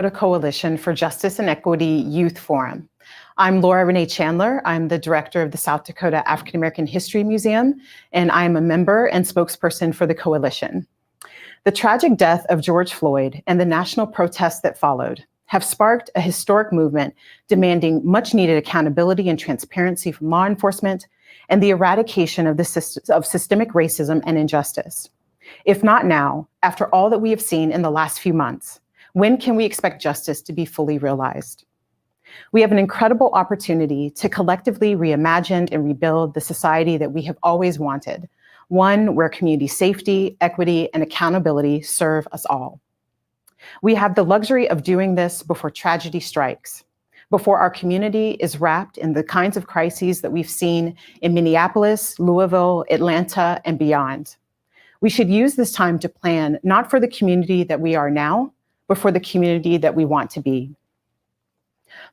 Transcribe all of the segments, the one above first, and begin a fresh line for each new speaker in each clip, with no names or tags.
Coalition for Justice and Equity Youth Forum. I'm Laura Renee Chandler. I'm the director of the South Dakota African American History Museum, and I'm a member and spokesperson for the coalition. The tragic death of George Floyd and the national protests that followed have sparked a historic movement demanding much needed accountability and transparency from law enforcement and the eradication of systemic racism and injustice. If not now, after all that we have seen in the last few months, when can we expect justice to be fully realized? We have an incredible opportunity to collectively reimagine and rebuild the society that we have always wanted, one where community safety, equity, and accountability serve us all. We have the luxury of doing this before tragedy strikes, before our community is wrapped in the kinds of crises that we've seen in Minneapolis, Louisville, Atlanta, and beyond. We should use this time to plan not for the community that we are now, but for the community that we want to be.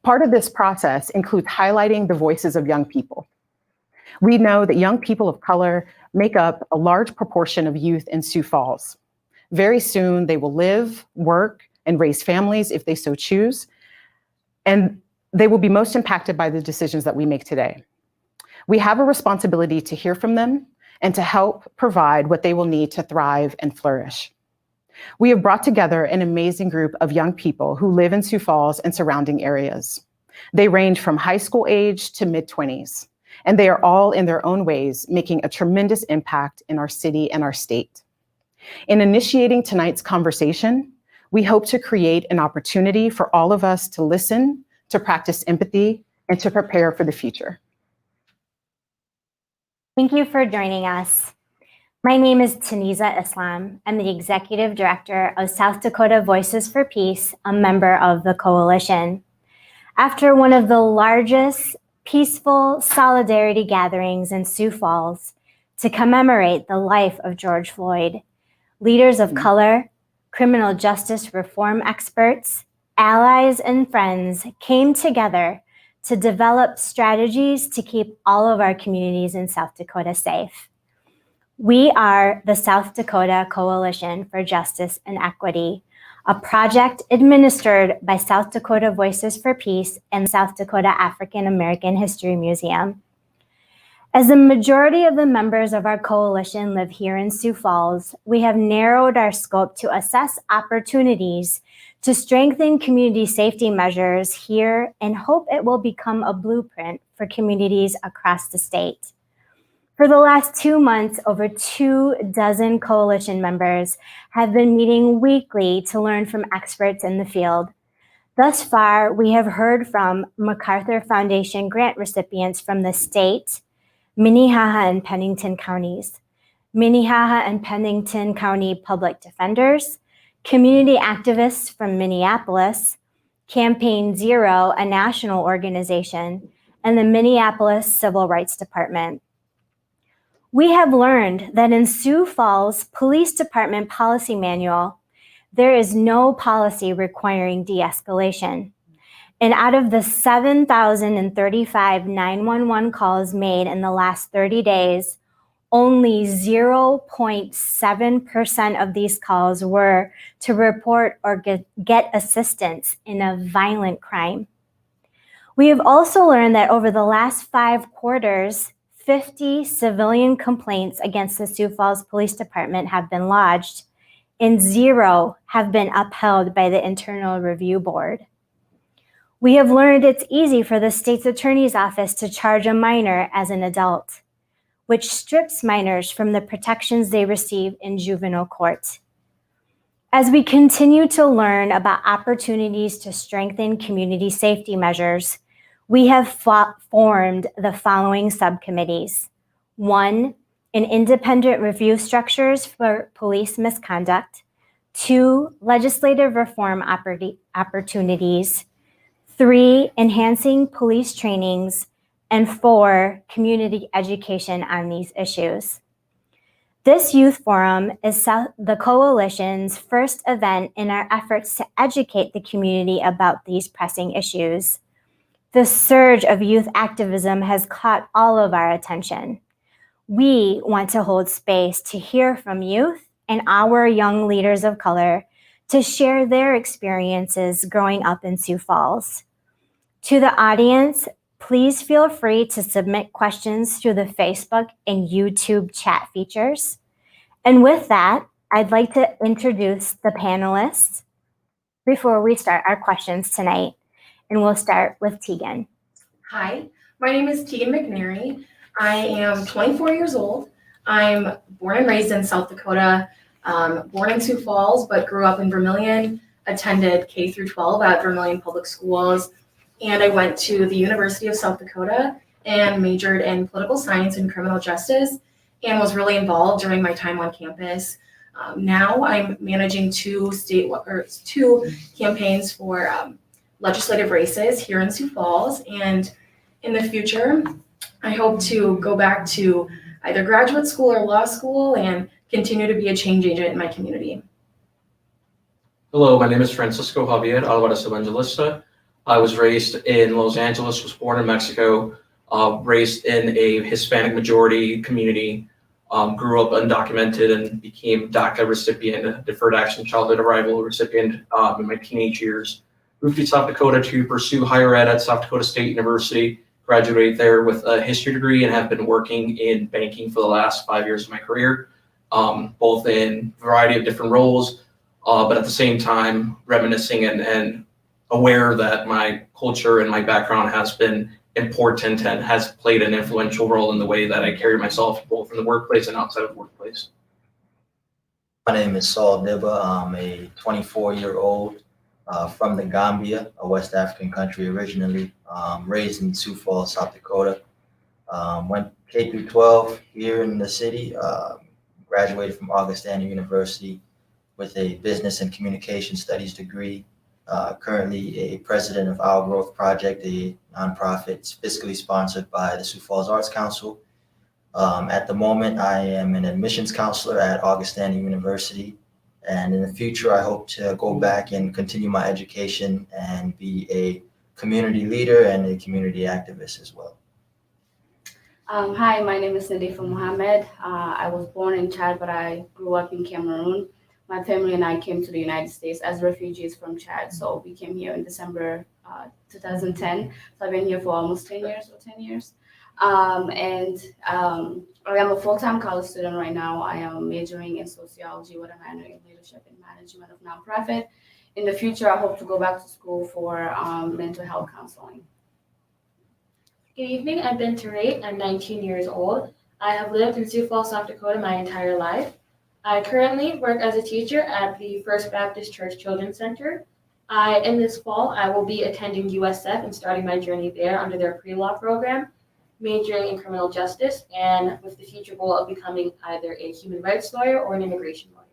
Part of this process includes highlighting the voices of young people. We know that young people of color make up a large proportion of youth in Sioux Falls. Very soon, they will live, work, and raise families if they so choose, and they will be most impacted by the decisions that we make today. We have a responsibility to hear from them and to help provide what they will need to thrive and flourish. We have brought together an amazing group of young people who live in Sioux Falls and surrounding areas. They range from high school age to mid-20s, and they are all in their own ways making a tremendous impact in our city and our state. In initiating tonight's conversation, we hope to create an opportunity for all of us to listen, to practice empathy, and to prepare for the future.
Thank you for joining us. My name is Taniza Islam. I'm the Executive Director of South Dakota Voices for Peace, a member of the coalition. After one of the largest peaceful solidarity gatherings in Sioux Falls to commemorate the life of George Floyd, leaders of color, criminal justice reform experts, allies, and friends came together to develop strategies to keep all of our communities in South Dakota safe. We are the South Dakota Coalition for Justice and Equity, a project administered by South Dakota Voices for Peace and South Dakota African American History Museum. As the majority of the members of our coalition live here in Sioux Falls, we have narrowed our scope to assess opportunities to strengthen community safety measures here and hope it will become a blueprint for communities across the state. For the last 2 months, over 24 coalition members have been meeting weekly to learn from experts in the field. Thus far, we have heard from MacArthur Foundation grant recipients from the state, Minnehaha and Pennington counties, Minnehaha and Pennington County public defenders, community activists from Minneapolis, Campaign Zero, a national organization, and the Minneapolis Civil Rights Department. We have learned that in Sioux Falls Police Department policy manual, there is no policy requiring de-escalation. And out of the 7,035 911 calls made in the last 30 days, only 0.7% of these calls were to report or get assistance in a violent crime. We have also learned that over the last 5 quarters, 50 civilian complaints against the Sioux Falls Police Department have been lodged, and 0 have been upheld by the Internal Review Board. We have learned it's easy for the state's attorney's office to charge a minor as an adult, which strips minors from the protections they receive in juvenile court. As we continue to learn about opportunities to strengthen community safety measures, we have formed the following subcommittees. 1, an independent review structures for police misconduct. 2, legislative reform opportunities. 3, enhancing police trainings. And 4, community education on these issues. This youth forum is the coalition's first event in our efforts to educate the community about these pressing issues. The surge of youth activism has caught all of our attention. We want to hold space to hear from youth and our young leaders of color to share their experiences growing up in Sioux Falls. To the audience, please feel free to submit questions through the Facebook and YouTube chat features. And with that, I'd like to introduce the panelists before we start our questions tonight. And we'll start with Tegan.
Hi, my name is Tegan McNary. I am 24 years old. I'm born and raised in South Dakota, born in Sioux Falls, but grew up in Vermillion, attended K through 12 at Vermillion Public Schools, and I went to the University of South Dakota and majored in political science and criminal justice, and was really involved during my time on campus. Now I'm managing two campaigns for legislative races here in Sioux Falls, and in the future, I hope to go back to either graduate school or law school and continue to be a change agent in my community.
Hello, my name is Francisco Javier Alvarez Evangelista. I was raised in Los Angeles, was born in Mexico, raised in a Hispanic majority community, grew up undocumented and became DACA recipient, Deferred Action Childhood Arrival recipient in my teenage years. Moved to South Dakota to pursue higher ed at South Dakota State University, graduated there with a history degree and have been working in banking for the last 5 years of my career, both in a variety of different roles, but at the same time reminiscing and aware that my culture and my background has been important and has played an influential role in the way that I carry myself both in the workplace and outside of the workplace.
My name is Saul Dibba. I'm a 24-year-old from the Gambia, a West African country originally, raised in Sioux Falls, South Dakota. Went K through 12 here in the city, graduated from Augustana University with a business and communication studies degree. Currently a president of Our Growth Project, a nonprofit fiscally sponsored by the Sioux Falls Arts Council. At the moment, I am an admissions counselor at Augustana University. And in the future, I hope to go back and continue my education and be a community leader and a community activist as well.
Hi, my name is Nadifa Mohammed. I was born in Chad, but I grew up in Cameroon. My family and I came to the United States as refugees from Chad. So we came here in December 2010. So I've been here for almost 10 years or 10 years. I am a full-time college student right now. I am majoring in sociology with a minor in leadership and management of nonprofit. In the future, I hope to go back to school for mental health counseling.
Good evening, I'm Ben Terate. I'm 19 years old. I have lived in Sioux Falls, South Dakota my entire life. I currently work as a teacher at the First Baptist Church Children's Center. In this fall, I will be attending USF and starting my journey there under their pre-law program, majoring in criminal justice, and with the future goal of becoming either a human rights lawyer or an immigration lawyer.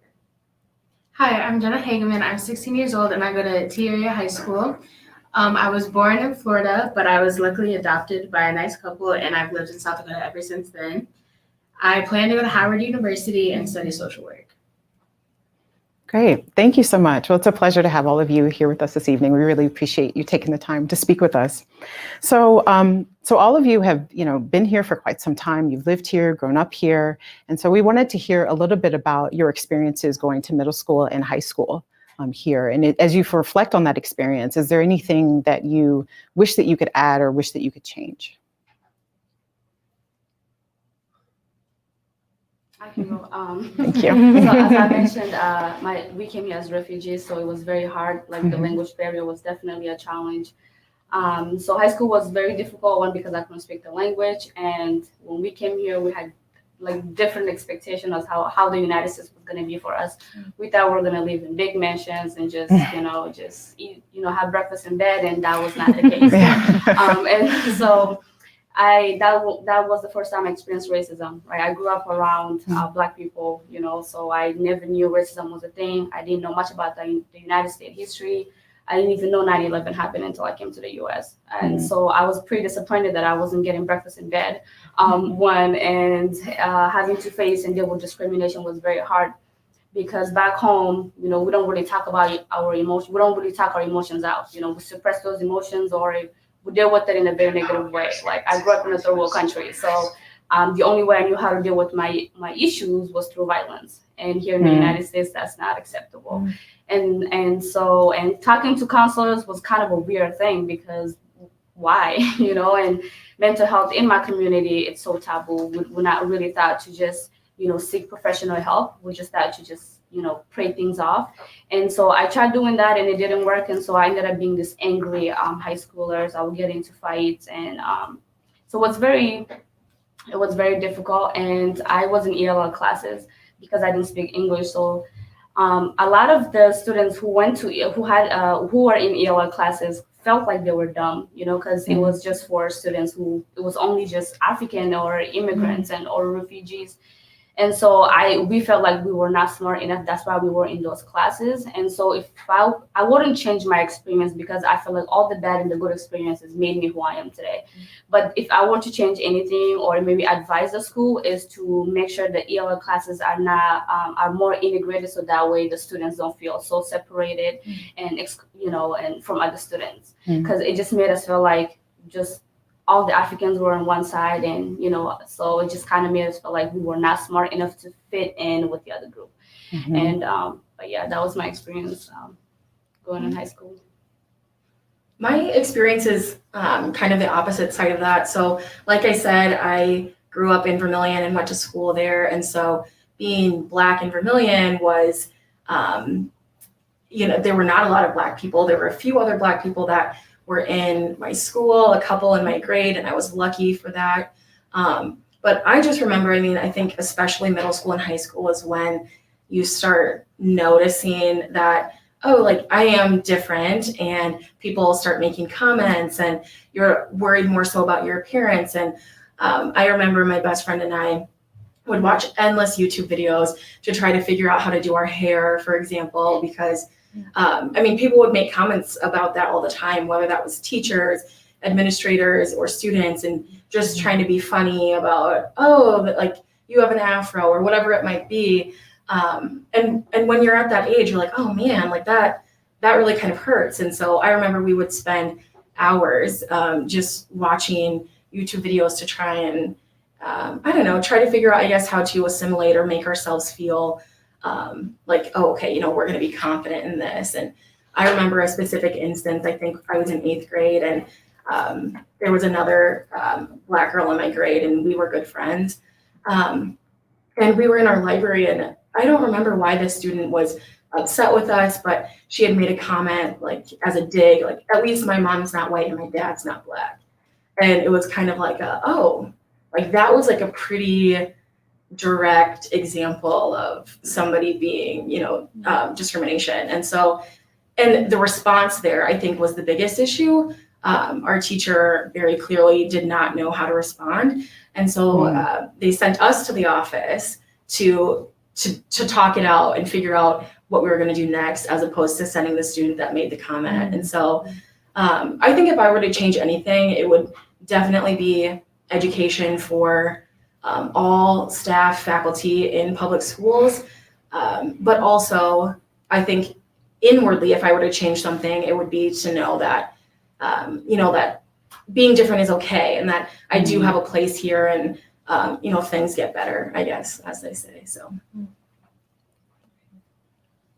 Hi, I'm Jenna Hageman. I'm 16 years old and I go to T Area High School. I was born in Florida, but I was luckily adopted by a nice couple and I've lived in South Dakota ever since then. I plan to go to Howard University and study social work.
Great. Thank you so much. Well, it's a pleasure to have all of you here with us this evening. We really appreciate you taking the time to speak with us. So all of you have, been here for quite some time. You've lived here, grown up here. And so we wanted to hear a little bit about your experiences going to middle school and high school here. And as you reflect on that experience, is there anything that you wish that you could add or wish that you could change?
I can go.
Thank you.
So as I mentioned, we came here as refugees, so it was very hard. Like the language barrier was definitely a challenge. So high school was very difficult, one because I couldn't speak the language, and when we came here, we had like different expectations of how the United States was going to be for us. We thought we were going to live in big mansions and just eat, have breakfast in bed, and that was not the case. And so that was the first time I experienced racism, right? I grew up around Black people, so I never knew racism was a thing. I didn't know much about the United States history. I didn't even know 9/11 happened until I came to the US. And so I was pretty disappointed that I wasn't getting breakfast in bed, and having to face and deal with discrimination was very hard because back home, we don't really talk about our emotions. We don't really talk our emotions out. We suppress those emotions or we deal with it in a very negative way. Like I grew up in a third world country, so the only way I knew how to deal with my issues was through violence. And here in the United States, that's not acceptable. And so talking to counselors was kind of a weird thing, because why, and mental health in my community, it's so taboo. We're not really thought to just, seek professional help. We're just thought to just, pray things off. And so I tried doing that and it didn't work. And so I ended up being this angry high schoolers. I would get into fights. And so it was very difficult. And I was in ELL classes because I didn't speak English. So a lot of the students who were in ELL classes felt like they were dumb, because it was just for students it was only just African or immigrants or refugees. And so we felt like we were not smart enough. That's why we were in those classes. And so if I wouldn't change my experience, because I feel like all the bad and the good experiences made me who I am today. But if I were to change anything or maybe advise the school, is to make sure that ELL classes are more integrated, so that way the students don't feel so separated and from other students, because it just made us feel like just all the Africans were on one side, and so it just kind of made us feel like we were not smart enough to fit in with the other group. And but yeah, that was my experience going in high school.
My experience is kind of the opposite side of that. So like I said, I grew up in Vermilion and went to school there, and so being Black in Vermilion was there were not a lot of Black people. There were a few other Black people that were in my school, a couple in my grade, and I was lucky for that. But I just remember, I think especially middle school and high school is when you start noticing that, I am different, and people start making comments, and you're worried more so about your appearance. And I remember my best friend and I would watch endless YouTube videos to try to figure out how to do our hair, for example, because people would make comments about that all the time, whether that was teachers, administrators, or students, and just trying to be funny about, you have an afro or whatever it might be. And when you're at that age, you're like, oh man, that really kind of hurts. And so I remember we would spend hours just watching YouTube videos to try and, try to figure out, I guess, how to assimilate or make ourselves feel we're going to be confident in this. And I remember a specific instance. I think I was in 8th grade, and there was another Black girl in my grade, and we were good friends. And we were in our library, and I don't remember why this student was upset with us, but she had made a comment as a dig, at least my mom's not white and my dad's not Black. And it was kind of that was a pretty direct example of somebody being, discrimination. And so, and the response there, I think, was the biggest issue. Our teacher very clearly did not know how to respond. And so they sent us to the office to talk it out and figure out what we were going to do next, as opposed to sending the student that made the comment. And so I think if I were to change anything, it would definitely be education for all staff, faculty in public schools. But also, I think inwardly, if I were to change something, it would be to know that, that being different is okay, and that I do have a place here, and, things get better, I guess, as they say. So.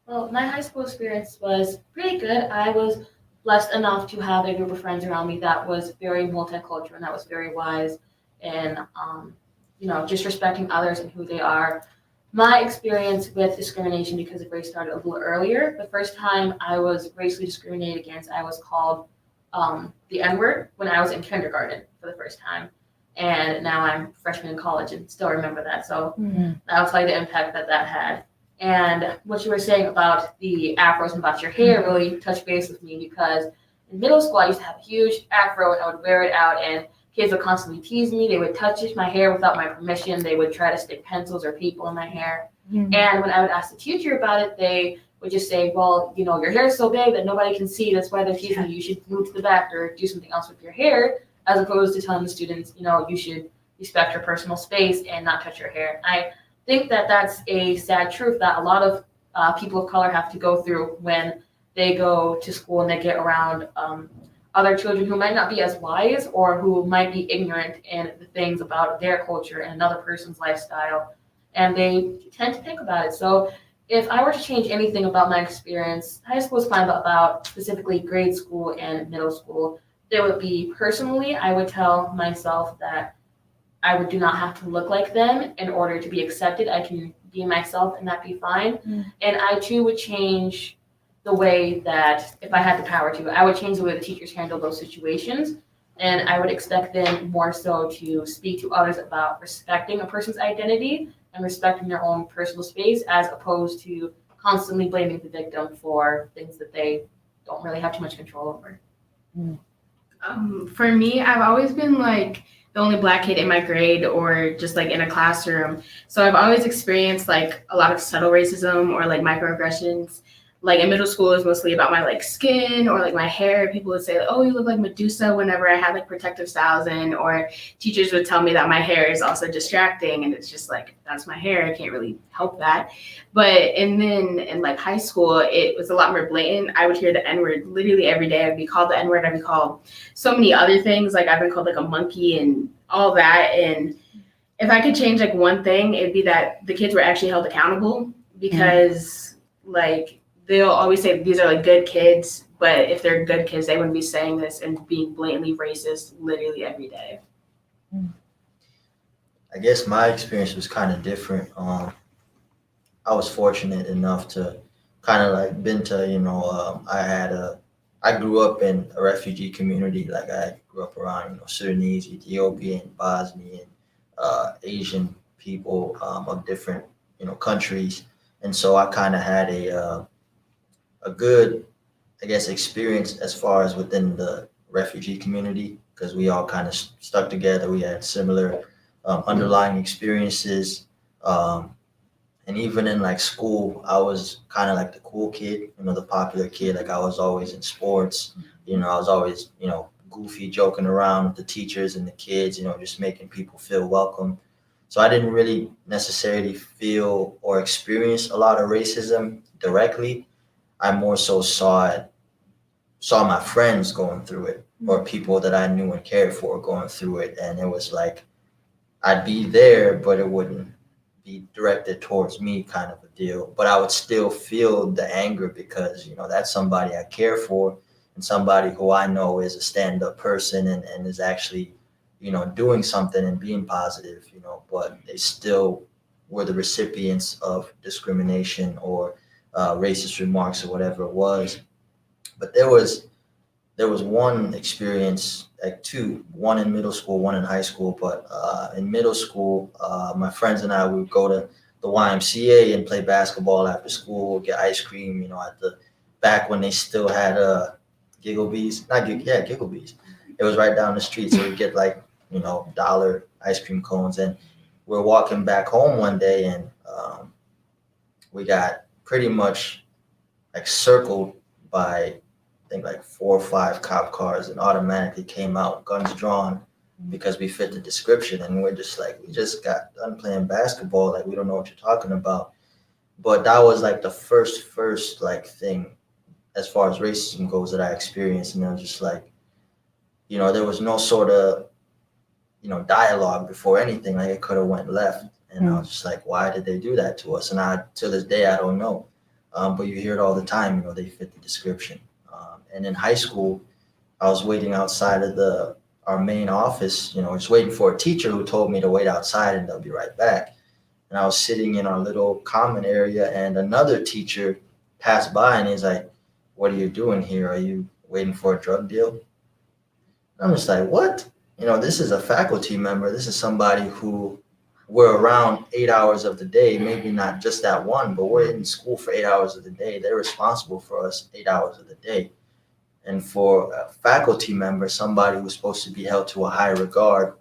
Well, my high school experience was pretty good. I was blessed enough to have a group of friends around me that was very multicultural and that was very wise, and just respecting others and who they are. My experience with discrimination because of race started a little earlier. The first time I was racially discriminated against, I was called the N-word when I was in kindergarten for the first time. And now I'm a freshman in college and still remember that. So that was the impact that had. And what you were saying about the afros and about your hair really touched base with me, because in middle school I used to have a huge afro and I would wear it out, and kids would constantly tease me. They would touch my hair without my permission. They would try to stick pencils or people in my hair. And when I would ask the teacher about it, they would just say, well, your hair is so big that nobody can see. That's why they're teasing you. You should move to the back or do something else with your hair, as opposed to telling the students, you should respect your personal space and not touch your hair. I think that that's a sad truth that a lot of people of color have to go through when they go to school and they get around other children who might not be as wise or who might be ignorant in the things about their culture and another person's lifestyle. And they tend to think about it. So if I were to change anything about my experience, high school is fine, but about specifically grade school and middle school, there would be personally, I would tell myself that I do not have to look like them in order to be accepted. I can be myself and that be fine. And I too would change the way that, if I had the power to, I would change the way the teachers handle those situations. And I would expect them more so to speak to others about respecting a person's identity and respecting their own personal space, as opposed to constantly blaming the victim for things that they don't really have too much control over.
For me, I've always been like the only Black kid in my grade or just like in a classroom. So I've always experienced like a lot of subtle racism or like microaggressions. Like in middle school, it was mostly about my like skin or like my hair. People would say, oh, you look like Medusa whenever I had like protective styles in, or teachers would tell me that my hair is also distracting. And it's just like, that's my hair. I can't really help that. And then in like high school, it was a lot more blatant. I would hear the N-word literally every day. I'd be called the N-word. I'd be called so many other things. Like I've been called like a monkey and all that. And if I could change like one thing, it'd be that the kids were actually held accountable, because like, they'll always say these are like good kids, but if they're good kids, they wouldn't be saying this and being blatantly racist literally every day.
I guess my experience was kind of different. I was fortunate enough to kind of like been to, I grew up in a refugee community. Like I grew up around, Sudanese, Ethiopian, Bosnian, Asian people of different, countries. And so I kind of had a good, I guess, experience as far as within the refugee community, because we all kind of stuck together. We had similar underlying experiences. And even in like school, I was kind of like the cool kid, the popular kid. Like I was always in sports, I was always, goofy, joking around with the teachers and the kids, just making people feel welcome. So I didn't really necessarily feel or experience a lot of racism directly. I more so saw my friends going through it, or people that I knew and cared for going through it. And it was like, I'd be there, but it wouldn't be directed towards me, kind of a deal. But I would still feel the anger, because, that's somebody I care for and somebody who I know is a stand-up person and is actually, doing something and being positive, but they still were the recipients of discrimination or racist remarks or whatever it was. But there was one experience, like two, one in middle school, one in high school. But in middle school, my friends and I would go to the YMCA and play basketball after school, get ice cream, at the back when they still had Gigglebees. Gigglebees. It was right down the street, so we'd get like, $1 ice cream cones. And we're walking back home one day, and we got pretty much like circled by, I think, like 4 or 5 cop cars, and automatically came out, guns drawn, because we fit the description. And we're just like, we just got done playing basketball, like we don't know what you're talking about. But that was like the first like thing as far as racism goes that I experienced. And I was just like, there was no sort of, dialogue before anything. Like it could have went left. And I was just like, why did they do that to us? And to this day, I don't know. But you hear it all the time, they fit the description. And in high school, I was waiting outside of our main office, just waiting for a teacher who told me to wait outside and they'll be right back. And I was sitting in our little common area, and another teacher passed by and he's like, what are you doing here? Are you waiting for a drug deal? And I'm just like, what? This is a faculty member. This is somebody who we're around 8 hours of the day, maybe not just that one, but we're in school for 8 hours of the day. They're responsible for us 8 hours of the day. And for a faculty member, somebody who's supposed to be held to a high regard,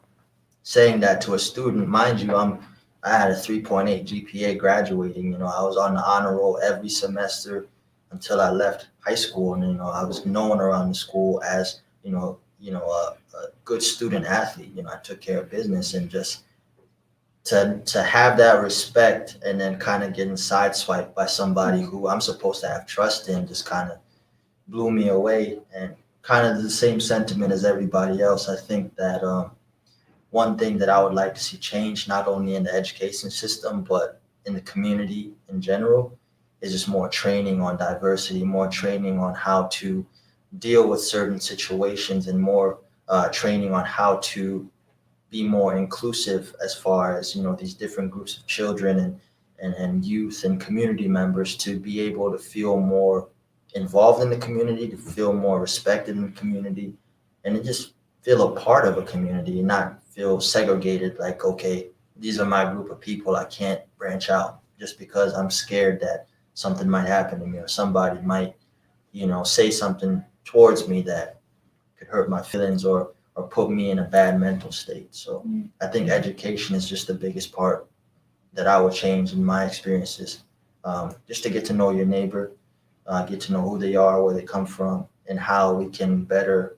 saying that to a student, mind you, I had a 3.8 GPA graduating. I was on the honor roll every semester until I left high school. And, I was known around the school as, a good student athlete. I took care of business, and just to have that respect and then kind of getting sideswiped by somebody who I'm supposed to have trust in just kind of blew me away. And kind of the same sentiment as everybody else. I think that one thing that I would like to see change, not only in the education system, but in the community in general, is just more training on diversity, more training on how to deal with certain situations, and more training on how to be more inclusive as far as, these different groups of children and youth and community members to be able to feel more involved in the community, to feel more respected in the community, and to just feel a part of a community and not feel segregated, like, okay, these are my group of people, I can't branch out just because I'm scared that something might happen to me, or somebody might, say something towards me that could hurt my feelings or put me in a bad mental state. So I think education is just the biggest part that I would change in my experiences, just to get to know your neighbor, get to know who they are, where they come from, and how we can better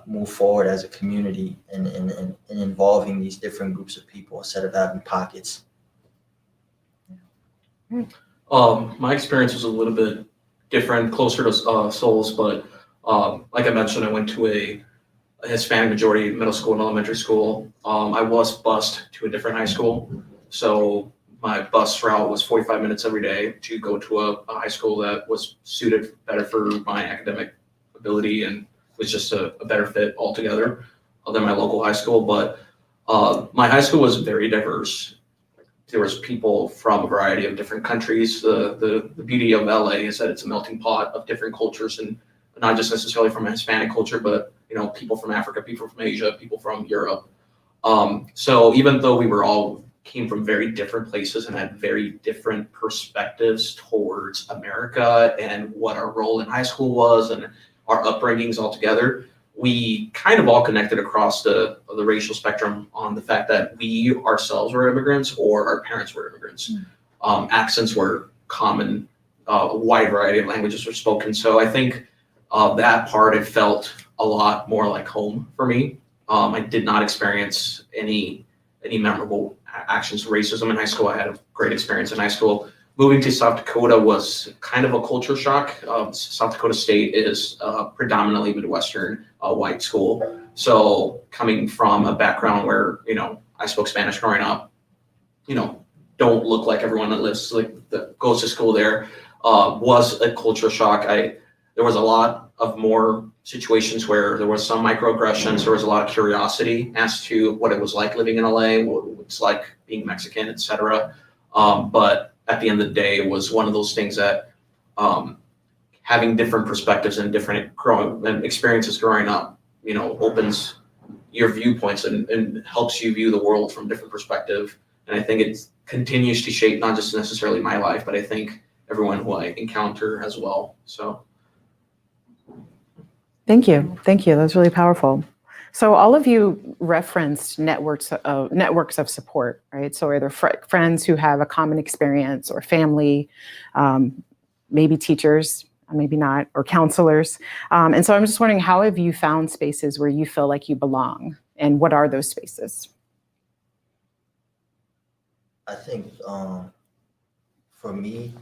move forward as a community in involving these different groups of people instead of having pockets.
My experience was a little bit different, closer to Souls, but like I mentioned, I went to a Hispanic majority middle school and elementary school. I was bused to a different high school, so my bus route was 45 minutes every day to go to a high school that was suited better for my academic ability and was just a better fit altogether than my local high school. But my high school was very diverse. There was people from a variety of different countries. The beauty of LA is that it's a melting pot of different cultures, and not just necessarily from a Hispanic culture, but people from Africa, people from Asia, people from Europe. So even though we were all came from very different places and had very different perspectives towards America and what our role in high school was and our upbringings altogether, we kind of all connected across the racial spectrum on the fact that we ourselves were immigrants or our parents were immigrants. Accents were common, a wide variety of languages were spoken. So I think that part, it felt a lot more like home for me. I did not experience any memorable actions of racism in high school. I had a great experience in high school. Moving to South Dakota was kind of a culture shock. South Dakota State is predominantly Midwestern white school. So coming from a background where, I spoke Spanish growing up, don't look like everyone that goes to school there, was a culture shock. There was a lot of more situations where there was some microaggressions. There was a lot of curiosity as to what it was like living in LA, what it's like being Mexican, etc. But at the end of the day, it was one of those things that having different perspectives and different experiences growing up, opens your viewpoints and helps you view the world from a different perspective. And I think it continues to shape not just necessarily my life, but I think everyone who I encounter as well. So.
Thank you. That's really powerful. So all of you referenced networks of support, right? So either friends who have a common experience, or family, maybe teachers, maybe not, or counselors. And so I'm just wondering, how have you found spaces where you feel like you belong, and what are those spaces?
I think for me,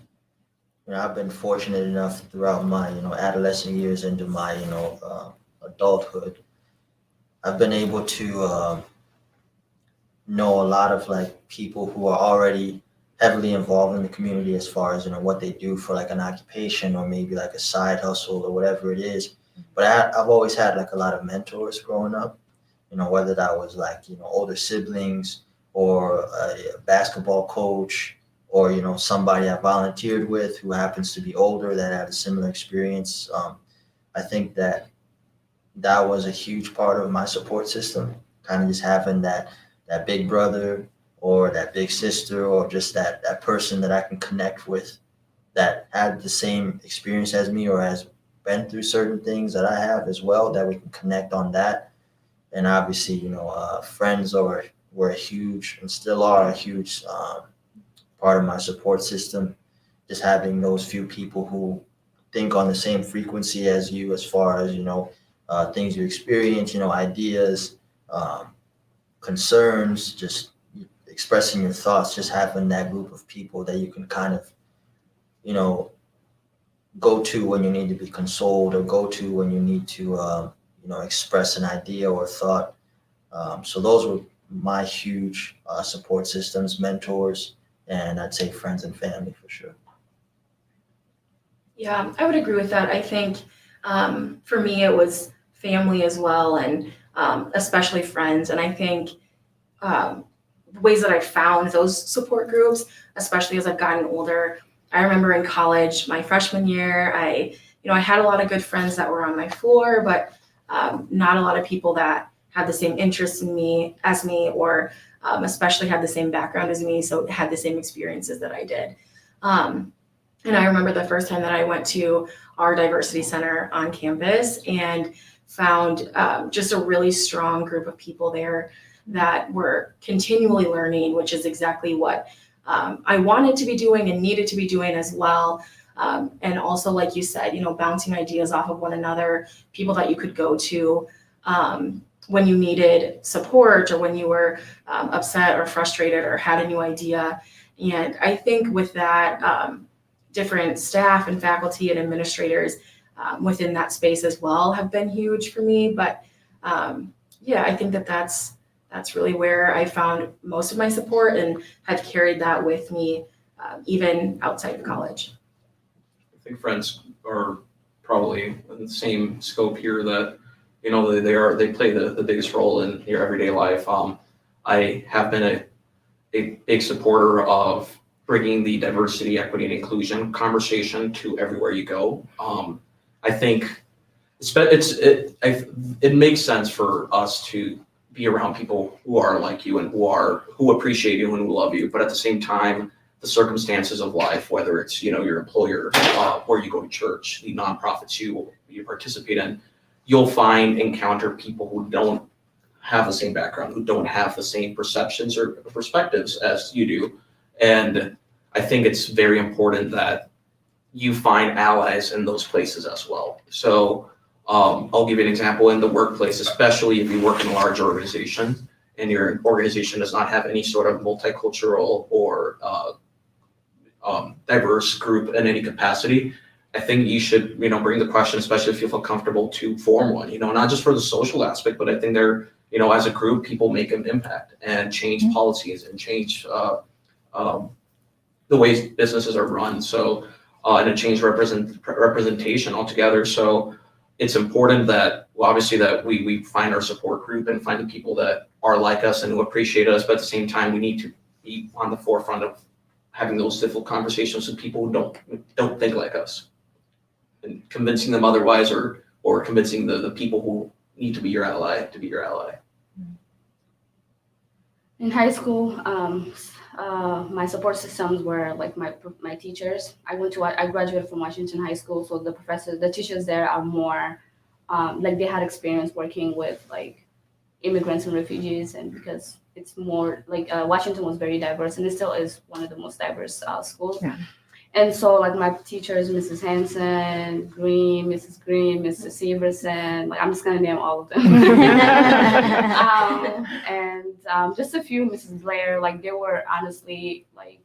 I've been fortunate enough throughout my, adolescent years into my, adulthood. I've been able to know a lot of people who are already heavily involved in the community as far as, what they do for an occupation or maybe a side hustle or whatever it is. But I've always had a lot of mentors growing up, whether that was older siblings or a basketball coach, or somebody I volunteered with who happens to be older that had a similar experience. I think that was a huge part of my support system, kind of just having that big brother or that big sister, or just that person that I can connect with that had the same experience as me or has been through certain things that I have as well, that we can connect on that. And obviously, friends were a huge, and still are a huge part of my support system. Just having those few people who think on the same frequency as you, as far as things you experience, ideas, concerns, just expressing your thoughts. Just having that group of people that you can kind of go to when you need to be consoled, or go to when you need to, express an idea or thought. So those were my huge support systems, mentors, and I'd say friends and family for sure.
Yeah, I would agree with that. I think for me, it was family as well, and especially friends. And I think ways that I found those support groups, especially as I've gotten older. I remember in college, my freshman year, I had a lot of good friends that were on my floor, but not a lot of people that had the same interests in me as me, or especially had the same background as me, so had the same experiences that I did. And I remember the first time that I went to our diversity center on campus and found just a really strong group of people there that were continually learning, which is exactly what I wanted to be doing and needed to be doing as well. And also, like you said, bouncing ideas off of one another, people that you could go to when you needed support, or when you were upset or frustrated or had a new idea. And I think with that, different staff and faculty and administrators within that space as well have been huge for me. But yeah, I think that's really where I found most of my support, and have carried that with me even outside of college.
I think friends are probably in the same scope here, that they play the biggest role in your everyday life. I have been a big supporter of bringing the diversity, equity, and inclusion conversation to everywhere you go. I think it makes sense for us to be around people who are like you and who appreciate you and who love you. But at the same time, the circumstances of life, whether it's your employer, where you go to church, the nonprofits you participate in, you'll encounter people who don't have the same background, who don't have the same perceptions or perspectives as you do. And I think it's very important that you find allies in those places as well. So I'll give you an example in the workplace, especially if you work in a large organization and your organization does not have any sort of multicultural or diverse group in any capacity. I think you should, bring the question, especially if you feel comfortable, to form one, not just for the social aspect, but I think they're, as a group, people make an impact and change policies and change the ways businesses are run. So, and it change representation altogether. So it's important that, obviously, that we find our support group and find the people that are like us and who appreciate us. But at the same time, we need to be on the forefront of having those difficult conversations with people who don't think like us, and convincing them otherwise, or convincing the people who need to be your ally to be your ally.
In high school, my support systems were like my teachers. I graduated from Washington High School, so the teachers there are more like they had experience working with like immigrants and refugees, and because it's more like Washington was very diverse, and it still is one of the most diverse schools. Yeah. And so like my teachers, Mrs. Hanson, Mrs. Green, Mr. Severson, like I'm just gonna name all of them. And just a few, Mrs. Blair, like they were honestly like,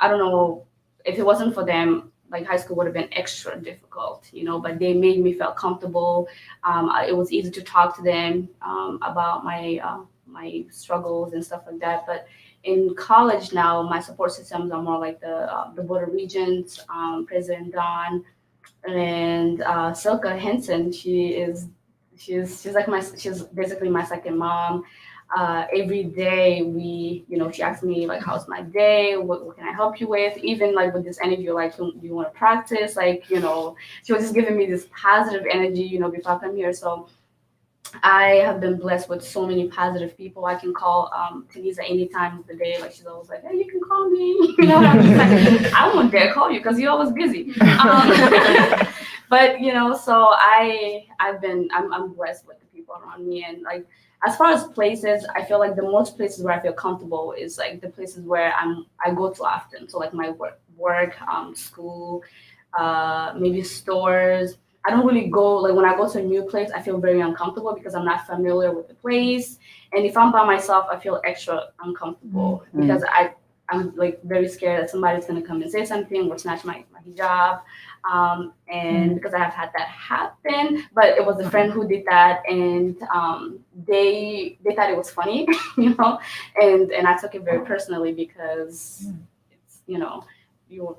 I don't know, if it wasn't for them, like high school would have been extra difficult, but they made me feel comfortable. It was easy to talk to them about my struggles and stuff like that. But in college now, my support systems are more like the Board of Regents, President Don, and Silka Henson. She's basically my second mom. Every day she asks me like, how's my day? What can I help you with? Even like with this interview, like, do you want to practice? Like, she was just giving me this positive energy, before I come here. So I have been blessed with so many positive people. I can call Tenisa any time of the day. Like, she's always like, hey, you can call me. I'm just like, I won't dare call you because you're always busy. But so I'm blessed with the people around me. And like, as far as places, I feel like the most places where I feel comfortable is like the places where I go to often. So like my work, school, maybe stores. I don't really go, like when I go to a new place, I feel very uncomfortable because I'm not familiar with the place. And if I'm by myself, I feel extra uncomfortable because I'm like very scared that somebody's gonna come and say something or snatch my hijab. And because I have had that happen, but it was a friend who did that, and they thought it was funny, you know, and I took it very personally because it's, you know, you're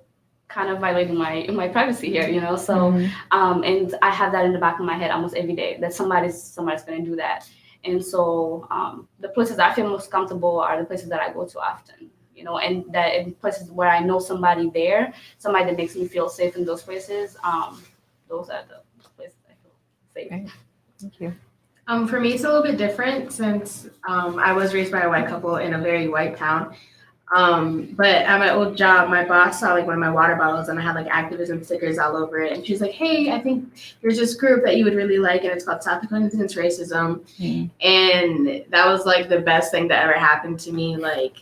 kind of violating my privacy here, you know. So and I have that in the back of my head almost every day that somebody's gonna do that. And so the places I feel most comfortable are the places that I go to often, you know, and that in places where I know somebody there, somebody that makes me feel safe in those places, those are the places I feel safe.
Right. Thank you.
For me, it's a little bit different since I was raised by a white couple in a very white town. But at my old job, my boss saw like one of my water bottles and I had like activism stickers all over it. And she's like, hey, I think there's this group that you would really like, and it's called South Dakotans Against Racism. And that was like the best thing that ever happened to me. Like,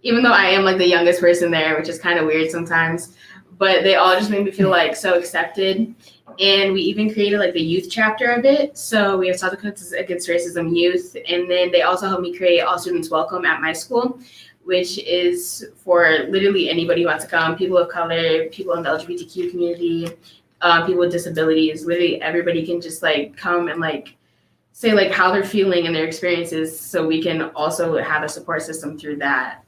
even though I am like the youngest person there, which is kind of weird sometimes, but they all just made me feel like so accepted. And we even created like the youth chapter of it. So we have South Dakotans Against Racism Youth. And then they also helped me create All Students Welcome at my school, which is for literally anybody who wants to come, people of color, people in the LGBTQ community, people with disabilities. Literally everybody can just like come and like say like how they're feeling and their experiences, so we can also have a support system through that.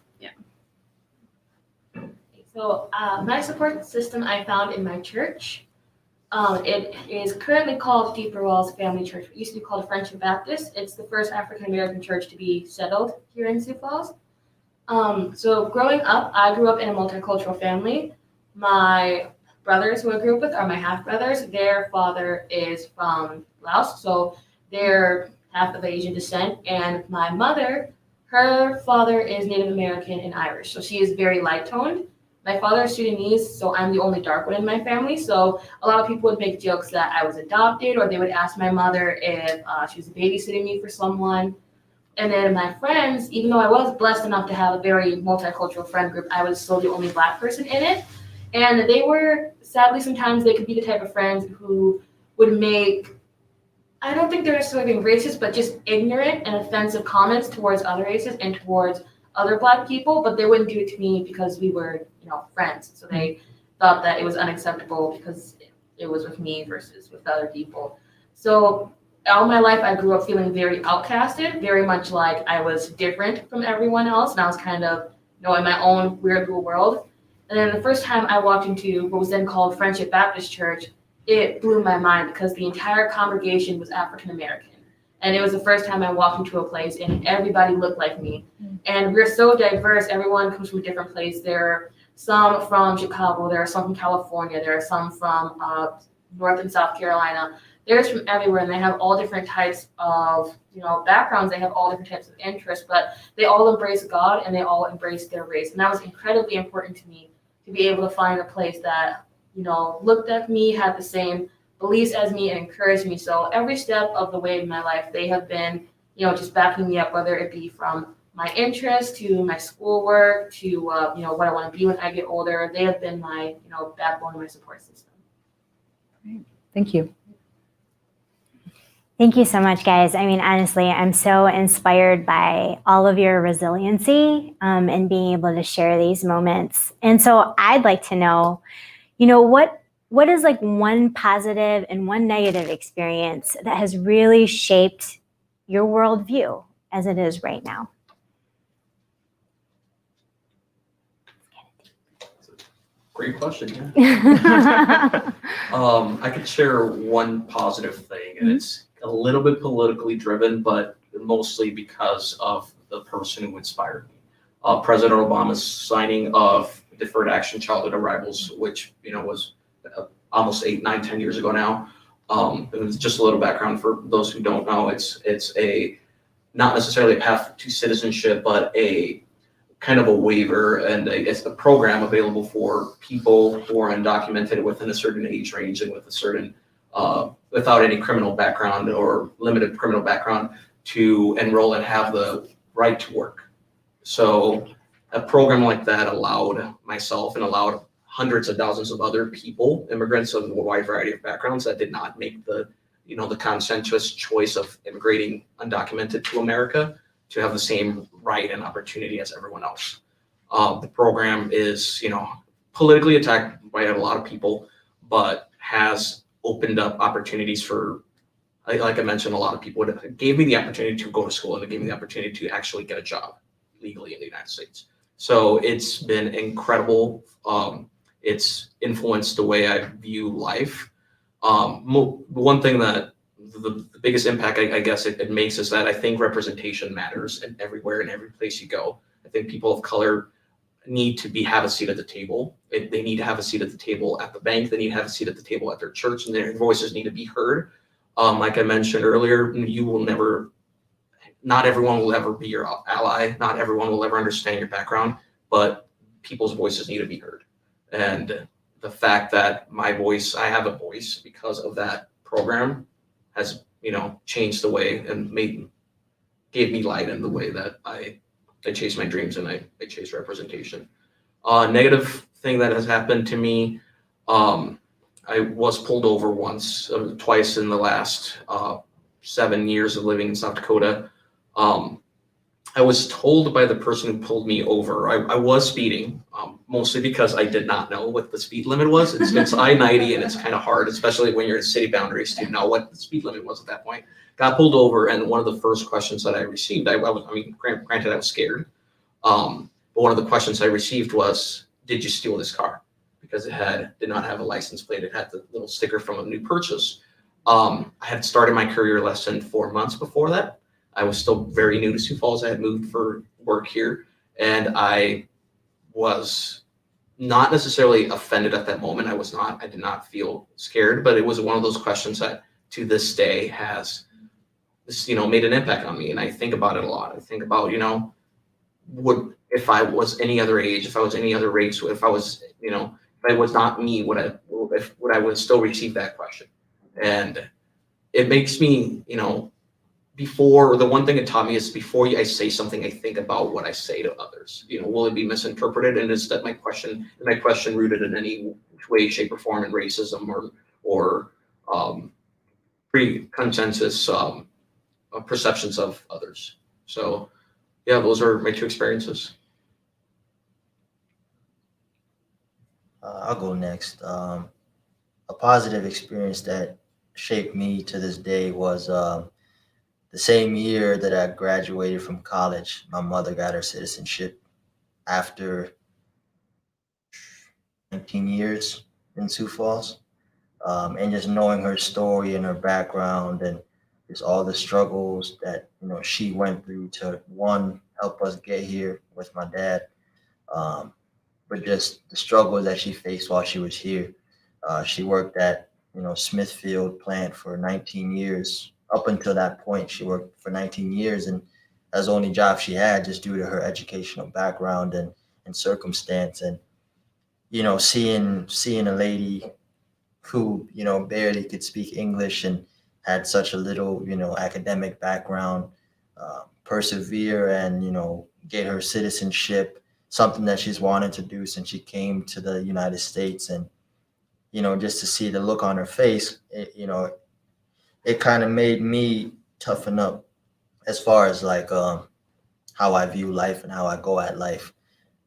So my support system I found in my church. It is currently called Deeper Walls Family Church. It used to be called Friendship Baptist. It's the first African American church to be settled here in Sioux Falls. So growing up, I grew up in a multicultural family. My brothers who I grew up with are my half brothers. Their father is from Laos, so they're half of Asian descent. And my mother, her father is Native American and Irish, so she is very light toned. My father is Sudanese, so I'm the only dark one in my family. So a lot of people would make jokes that I was adopted, or they would ask my mother if she was babysitting me for someone. And then my friends, even though I was blessed enough to have a very multicultural friend group, I was still the only Black person in it. And they were, sadly, sometimes they could be the type of friends who would make, I don't think they're necessarily being racist, but just ignorant and offensive comments towards other races and towards other Black people, but they wouldn't do it to me because we were, you know, friends. So they thought that it was unacceptable because it was with me versus with other people. So all my life, I grew up feeling very outcasted, very much like I was different from everyone else, and I was kind of, you know, in my own weird little world. And then the first time I walked into what was then called Friendship Baptist Church, it blew my mind because the entire congregation was African American. And it was the first time I walked into a place and everybody looked like me. And we're so diverse. Everyone comes from a different place. There are some from Chicago. There are some from California. There are some from North and South Carolina. There's from everywhere, and they have all different types of, you know, backgrounds. They have all different types of interests, but they all embrace God and they all embrace their race. And that was incredibly important to me, to be able to find a place that, you know, looked at me, had the same beliefs as me, and encouraged me. So every step of the way in my life, they have been, you know, just backing me up, whether it be from my interests to my schoolwork to, you know, what I want to be when I get older. They have been my, you know, backbone of my support system.
Great. Thank you.
Thank you so much, guys. I mean, honestly, I'm so inspired by all of your resiliency and being able to share these moments. And so I'd like to know, you know, what is like one positive and one negative experience that has really shaped your worldview as it is right now?
Great question. Yeah. I could share one positive thing, and it's a little bit politically driven, but mostly because of the person who inspired me. President Obama's signing of Deferred Action Childhood Arrivals, which, you know, was almost 8, 9, 10 years ago now. It was just a little background for those who don't know. It's a not necessarily a path to citizenship, but a kind of a waiver, and it's a program available for people who are undocumented within a certain age range and with a certain without any criminal background or limited criminal background to enroll and have the right to work. So a program like that allowed myself and allowed hundreds of thousands of other people, immigrants of a wide variety of backgrounds that did not make the, you know, the consensus choice of immigrating undocumented to America, to have the same right and opportunity as everyone else. The program is, politically attacked by a lot of people, but has opened up opportunities for, like I mentioned, a lot of people. It gave me the opportunity to go to school, and it gave me the opportunity to actually get a job legally in the United States. So it's been incredible. It's influenced the way I view life. One thing that the biggest impact I guess it makes is that I think representation matters in everywhere and every place you go. I think people of color need to have a seat at the table. They need to have a seat at the table at the bank. They need to have a seat at the table at their church, and their voices need to be heard. Like I mentioned earlier, not everyone will ever be your ally. Not everyone will ever understand your background, but people's voices need to be heard. And the fact that I have a voice because of that program has, changed the way and gave me light in the way that I chase my dreams and I chase representation. Negative thing that has happened to me, I was pulled over twice in the last 7 years of living in South Dakota. I was told by the person who pulled me over, I was speeding, mostly because I did not know what the speed limit was. It's I-90 and it's kind of hard, especially when you're in city boundaries, to know what the speed limit was at that point. Got pulled over, and one of the first questions that I received, granted I was scared, but one of the questions I received was, did you steal this car? Because did not have a license plate. It had the little sticker from a new purchase. I had started my career less than 4 months before that. I was still very new to Sioux Falls. I had moved for work here, and I was not necessarily offended at that moment. I did not feel scared, but it was one of those questions that to this day has, made an impact on me. And I think about it a lot. I think about, if I was any other age, if I was any other race, if I was, if it was not me, would I still receive that question? And it makes me, the one thing it taught me is before I say something, I think about what I say to others. Will it be misinterpreted? And is that my question rooted in any way, shape, or form in racism or pre-consensus perceptions of others? So yeah, those are my two experiences.
I'll go next. A positive experience that shaped me to this day was the same year that I graduated from college. My mother got her citizenship after 19 years in Sioux Falls. And just knowing her story and her background and just all the struggles that she went through to help us get here with my dad, but just the struggles that she faced while she was here. She worked at Smithfield plant for 19 years. Up until that point, she worked for 19 years, and that's the only job she had, just due to her educational background and circumstance. And seeing a lady who barely could speak English and had such a little academic background persevere and get her citizenship, something that she's wanted to do since she came to the United States. And just to see the look on her face, it kind of made me toughen up as far as how I view life and how I go at life.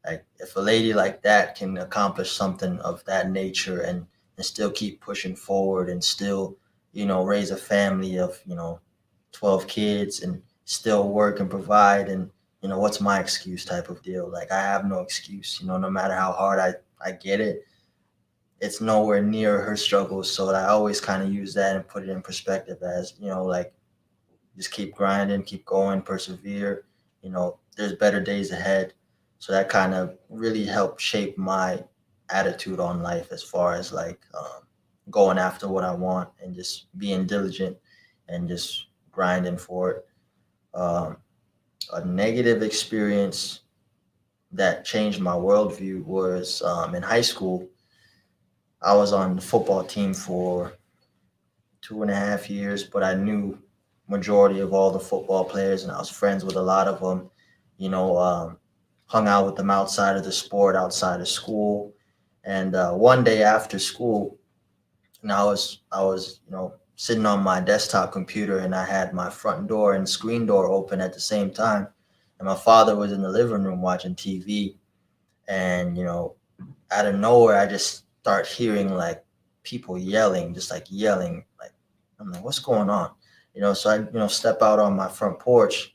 Like, if a lady like that can accomplish something of that nature and still keep pushing forward and still raise a family of 12 kids and still work and provide, and what's my excuse type of deal. Like, I have no excuse. No matter how hard I get it, it's nowhere near her struggles. So I always kind of use that and put it in perspective as, just keep grinding, keep going, persevere. There's better days ahead. So that kind of really helped shape my attitude on life as far as going after what I want and just being diligent and just grinding for it. A negative experience that changed my worldview was in high school. I was on the football team for 2.5 years, but I knew majority of all the football players, and I was friends with a lot of them. Hung out with them outside of the sport, outside of school. And one day after school, I was sitting on my desktop computer, and I had my front door and screen door open at the same time. And my father was in the living room watching TV. And, out of nowhere, I just start hearing like people yelling, just like yelling. Like, I'm like, what's going on? So I, step out on my front porch,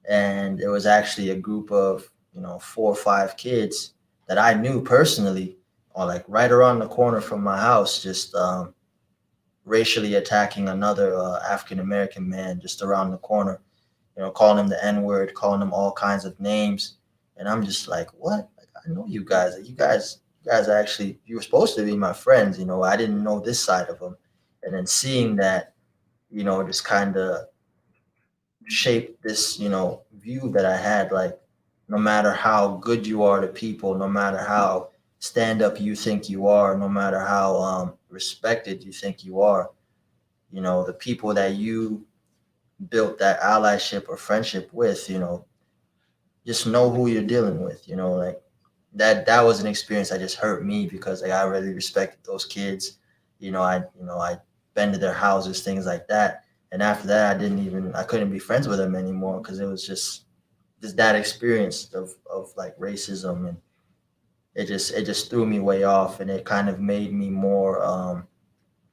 and it was actually a group of, 4 or 5 kids that I knew personally, or like right around the corner from my house, just racially attacking another African American man just around the corner, calling him the N-word, calling him all kinds of names. And I'm just like, what? Like, I know you guys. You guys actually, you were supposed to be my friends. I didn't know this side of them. And then seeing that, just kind of shaped this, view that I had. Like, no matter how good you are to people, no matter how stand up you think you are, no matter how respected you think you are, the people that you built that allyship or friendship with, just know who you're dealing with. Like that was an experience that just hurt me, because like I really respected those kids. I been to their houses, things like that. And after that, I couldn't be friends with them anymore, because it was just that experience of like racism, and it just threw me way off, and it kind of made me more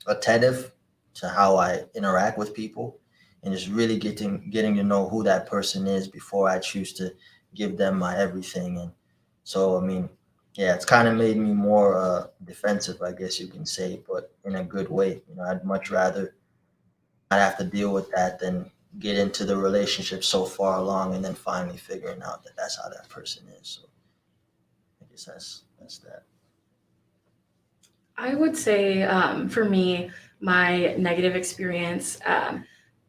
attentive to how I interact with people, and just really getting to know who that person is before I choose to give them my everything. And so, I mean, yeah, it's kind of made me more defensive, I guess you can say, but in a good way. I'd much rather not have to deal with that than get into the relationship so far along and then finally figuring out that that's how that person is. So I guess that's that.
I would say for me, my negative experience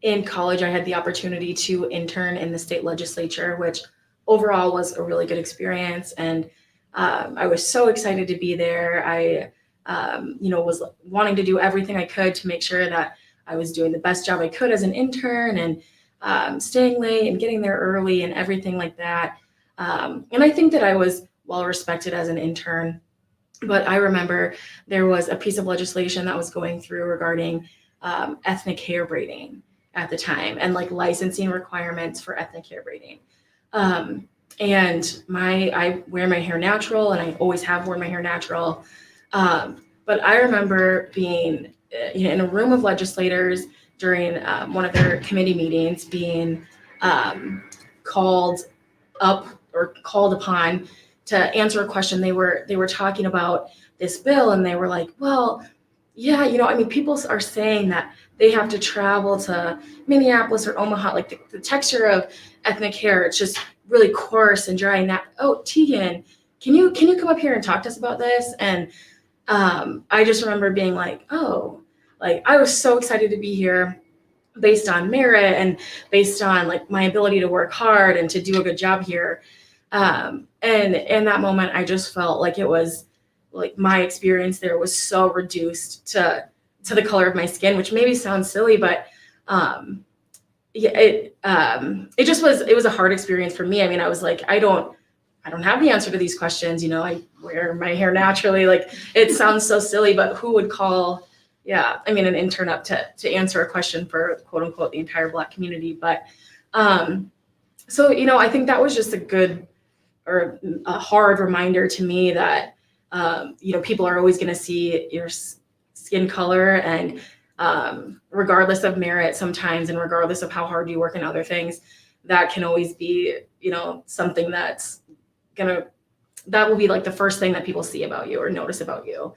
in college, I had the opportunity to intern in the state legislature, which overall was a really good experience. And I was so excited to be there. I, was wanting to do everything I could to make sure that I was doing the best job I could as an intern, and staying late and getting there early and everything like that. And I think that I was well respected as an intern. But I remember there was a piece of legislation that was going through regarding ethnic hair braiding at the time, and like licensing requirements for ethnic hair braiding. And I wear my hair natural, and I always have worn my hair natural. But I remember being in a room of legislators during one of their committee meetings, being called up or called upon to answer a question. They were talking about this bill, and they were like, well, yeah, I mean, people are saying that they have to travel to Minneapolis or Omaha, like the texture of ethnic hair, it's just really coarse and dry, and that, oh, Tegan, can you come up here and talk to us about this? And I just remember being like, oh, like I was so excited to be here based on merit and based on like my ability to work hard and to do a good job here. And in that moment, I just felt like it was like my experience there was so reduced to the color of my skin, which maybe sounds silly, but it was a hard experience for me. I mean, I was like, I don't have the answer to these questions. I wear my hair naturally. Like, it sounds so silly, but who would call, an intern up to answer a question for quote unquote the entire Black community. But so, I think that was just a good or a hard reminder to me that, people are always going to see your skin color, and regardless of merit sometimes, and regardless of how hard you work in other things, that can always be, something that will be like the first thing that people see about you or notice about you.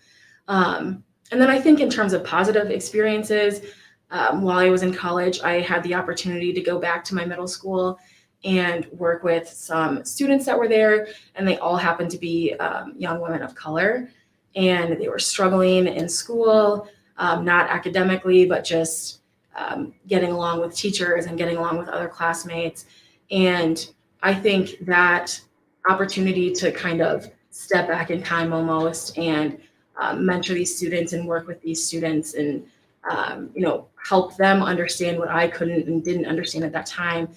And then I think in terms of positive experiences, while I was in college, I had the opportunity to go back to my middle school and work with some students that were there, and they all happened to be young women of color, and they were struggling in school, not academically, but just getting along with teachers and getting along with other classmates. And I think that opportunity to kind of step back in time almost and mentor these students and work with these students and help them understand what I couldn't and didn't understand at that time,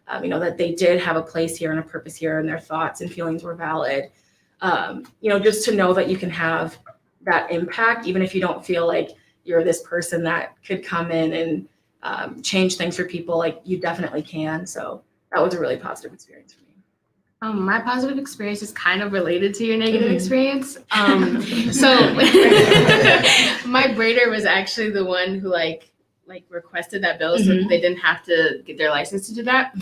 that they did have a place here and a purpose here, and their thoughts and feelings were valid. Just to know that you can have that impact, even if you don't feel like you're this person that could come in and change things for people, like you definitely can. So that was a really positive experience for me.
My positive experience is kind of related to your negative experience. So my braider was actually the one who like requested that bill so they didn't have to get their license to do that.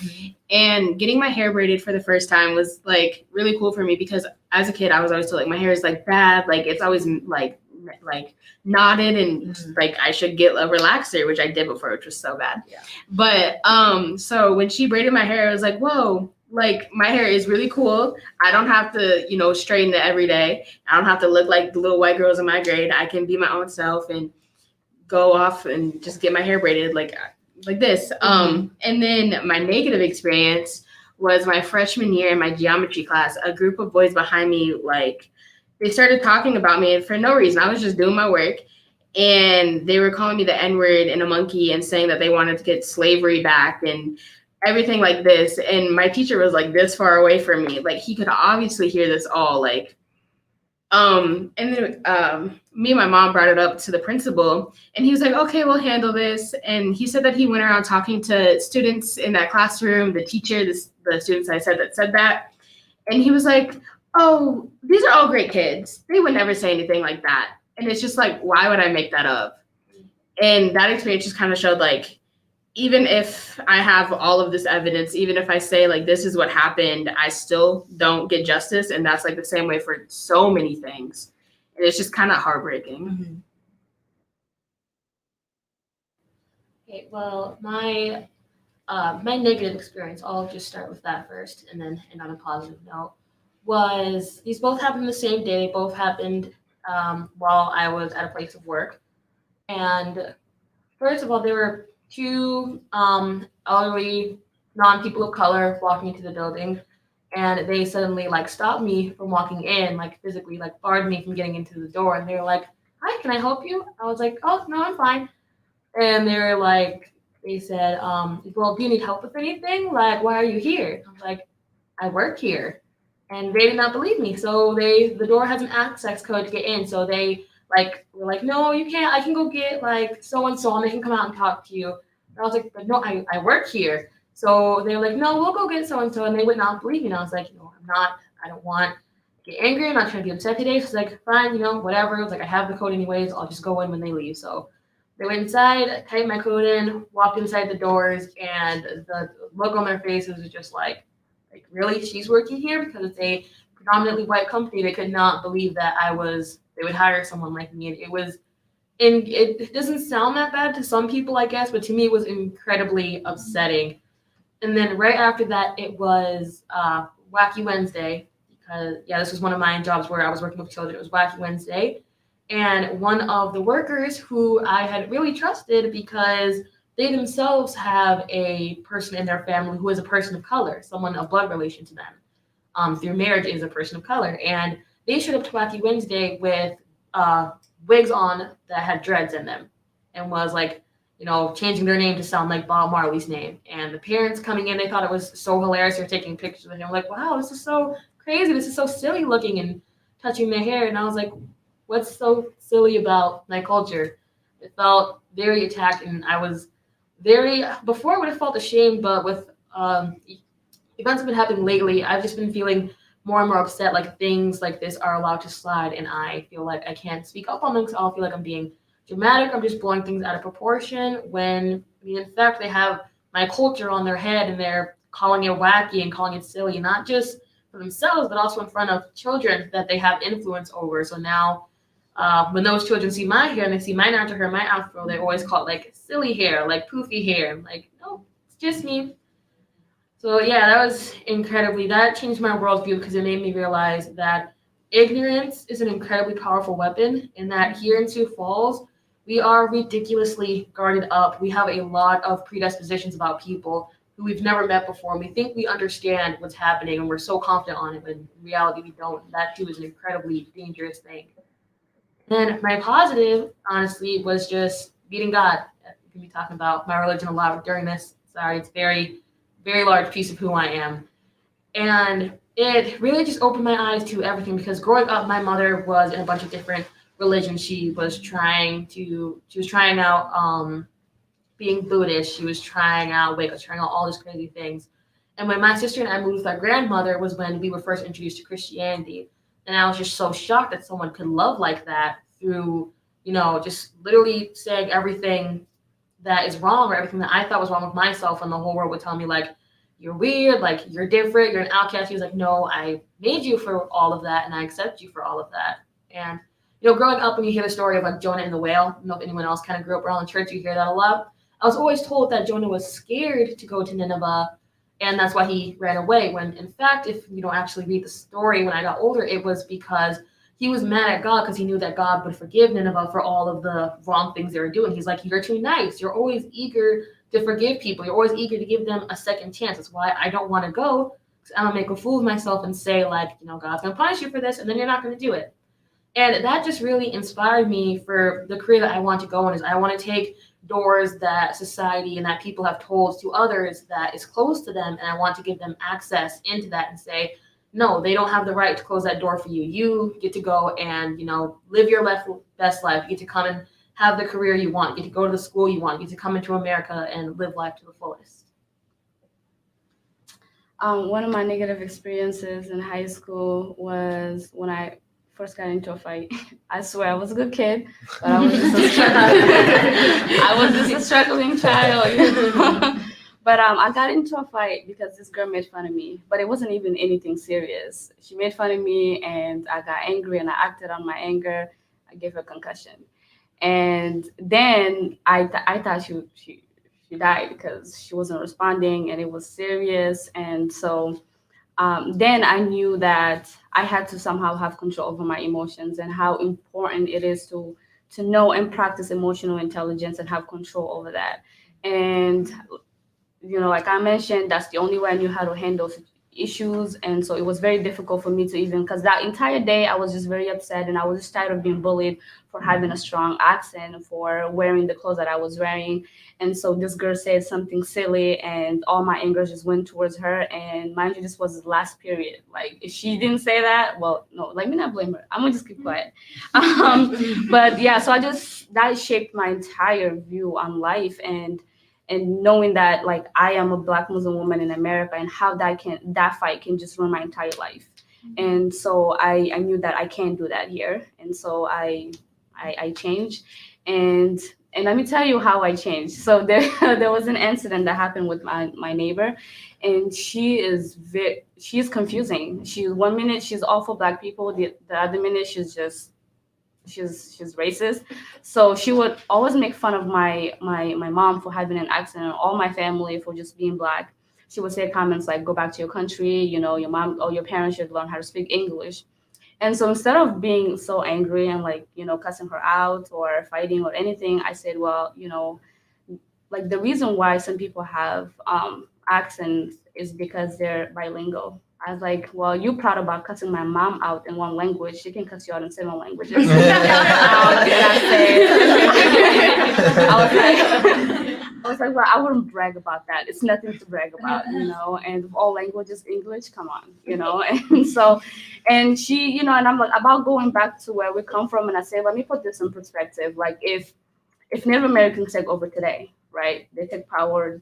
And getting my hair braided for the first time was like really cool for me because as a kid I was always told like my hair is like bad, like it's always like knotted and like I should get a relaxer, which I did before, which was so bad. Yeah. But so when she braided my hair, I was like, whoa, like my hair is really cool. I don't have to, you know, straighten it every day. I don't have to look like the little white girls in my grade. I can be my own self and go off and just get my hair braided like this. And then my negative experience was my freshman year in my geometry class. A group of boys behind me, like, they started talking about me for no reason. I was just doing my work. And they were calling me the N-word and a monkey and saying that they wanted to get slavery back and everything like this. And my teacher was like this far away from me. Like he could obviously hear this all like, and then me and my mom brought it up to the principal and he was like, okay, we'll handle this. And he said that he went around talking to students in that classroom, the teacher, the students I said that. And he was like, oh, these are all great kids. They would never say anything like that. And it's just like, why would I make that up? And that experience just kind of showed like, even if I have all of this evidence, even if I say like, this is what happened, I still don't get justice. And that's like the same way for so many things. And it's just kind of heartbreaking.
Okay, well, my negative experience, I'll just start with that first and then end on a positive note, was these both happened the same day. Both happened while I was at a place of work. And first of all, there were two elderly non-people of color walking into the building, and they suddenly like stopped me from walking in, like physically like barred me from getting into the door. And they were like, hi, can I help you? I was like, oh, no, I'm fine. And they were like, they said, well, do you need help with anything? Like, why are you here? I was like, I work here. And they did not believe me. So the door has an access code to get in. So they were like, no, you can't. I can go get like so-and-so and they can come out and talk to you. And I was like, but no, I work here. So they were like, no, we'll go get so-and-so. And they would not believe me. And I was like, no, I don't want to get angry. I'm not trying to be upset today. So it's like, fine, whatever. It was like, I have the code anyways. I'll just go in when they leave. So they went inside, typed my code in, walked inside the doors, and the look on their faces was just like really, she's working here? Because it's a predominantly white company. They could not believe that they would hire someone like me. And it doesn't sound that bad to some people, I guess, but to me it was incredibly upsetting. And then right after that, it was Wacky Wednesday, because this was one of my jobs where I was working with children. It was Wacky Wednesday. And one of the workers who I had really trusted, because they themselves have a person in their family who is a person of color, someone of blood relation to them, through marriage is a person of color. And they showed up to Wacky Wednesday with wigs on that had dreads in them and was like, changing their name to sound like Bob Marley's name. And the parents coming in, they thought it was so hilarious. They're taking pictures of him like, wow, this is so crazy. This is so silly looking, and touching their hair. And I was like, what's so silly about my culture? It felt very attacked, and I was before I would have felt ashamed, but with events have been happening lately, I've just been feeling more and more upset, like things like this are allowed to slide, and I feel like I can't speak up on them because I'll feel like I'm being dramatic. I'm just blowing things out of proportion when, in fact, they have my culture on their head and they're calling it wacky and calling it silly, not just for themselves, but also in front of children that they have influence over. So now when those children see my hair and they see my natural hair, my afro, they always call it like silly hair, like poofy hair. I'm like, no, it's just me. So that changed my worldview, because it made me realize that ignorance is an incredibly powerful weapon, and that here in Sioux Falls, we are ridiculously guarded up. We have a lot of predispositions about people who we've never met before, and we think we understand what's happening, and we're so confident on it, but in reality we don't. That too is an incredibly dangerous thing. And my positive, honestly, was just meeting God. I'm going to be talking about my religion a lot during this. Sorry, it's a very, very large piece of who I am. And it really just opened my eyes to everything, because growing up, my mother was in a bunch of different religions. She was trying out being Buddhist. She was trying out Wicca, trying out all these crazy things.
And when my sister and I moved with our grandmother was when we were first introduced to Christianity. And I was just so shocked that someone could love like that through, just literally saying everything that is wrong or everything that I thought was wrong with myself, and the whole world would tell me, like, you're weird, like, you're different, you're an outcast. He was like, no, I made you for all of that, and I accept you for all of that. And, growing up, when you hear the story of, like, Jonah and the whale, I don't know if anyone else kind of grew up around the church, you hear that a lot. I was always told that Jonah was scared to go to Nineveh, and that's why he ran away, when, in fact, if you don't actually read the story, when I got older, it was because he was mad at God because he knew that God would forgive Nineveh for all of the wrong things they were doing. He's like, you're too nice. You're always eager to forgive people. You're always eager to give them a second chance. That's why I don't want to go, because I don't make a fool of myself and say, like, God's going to punish you for this, and then you're not going to do it. And that just really inspired me for the career that I want to go in. Is I want to take doors that society and that people have told to others that is closed to them, and I want to give them access into that and say, no, they don't have the right to close that door for you. You get to go and, live your best life. You get to come and have the career you want. You get to go to the school you want. You get to come into America and live life to the fullest.
One of my negative experiences in high school was when I first got into a fight. I swear I was a good kid, but I was just a struggling child. But I got into a fight because this girl made fun of me, but it wasn't even anything serious. She made fun of me, and I got angry, and I acted on my anger. I gave her a concussion, and then I thought she died because she wasn't responding, and it was serious. And so then I knew that I had to somehow have control over my emotions, and how important it is to know and practice emotional intelligence and have control over that. And like I mentioned, that's the only way I knew how to handle issues. And so it was very difficult for me to even, because that entire day I was just very upset, and I was just tired of being bullied for having a strong accent, for wearing the clothes that I was wearing. And so this girl said something silly, and all my anger just went towards her. And mind you, this was the last period. Like, if she didn't say that, well, no, let me not blame her. I'm gonna just keep quiet. But yeah, so that shaped my entire view on life, and knowing that, like, I am a Black Muslim woman in America, and how that fight can just ruin my entire life. And so I knew that I can't do that here. And so I changed. And let me tell you how I changed. So there was an incident that happened with my neighbor, and she is confusing. One minute she's all for Black people, the other minute she's racist. So she would always make fun of my mom for having an accent, and all my family for just being Black. She would say comments like, go back to your country, your mom or your parents should learn how to speak English. And so instead of being so angry and, like, cussing her out or fighting or anything, I said, well, like, the reason why some people have accents is because they're bilingual. I was like, well, you're proud about cussing my mom out in one language. She can cuss you out in 7 languages. And I was like, well, I wouldn't brag about that. It's nothing to brag about, and if all languages English, come on, And so, and she, and I'm like, about going back to where we come from. And I say, let me put this in perspective. Like, if Native Americans take over today, right? They have power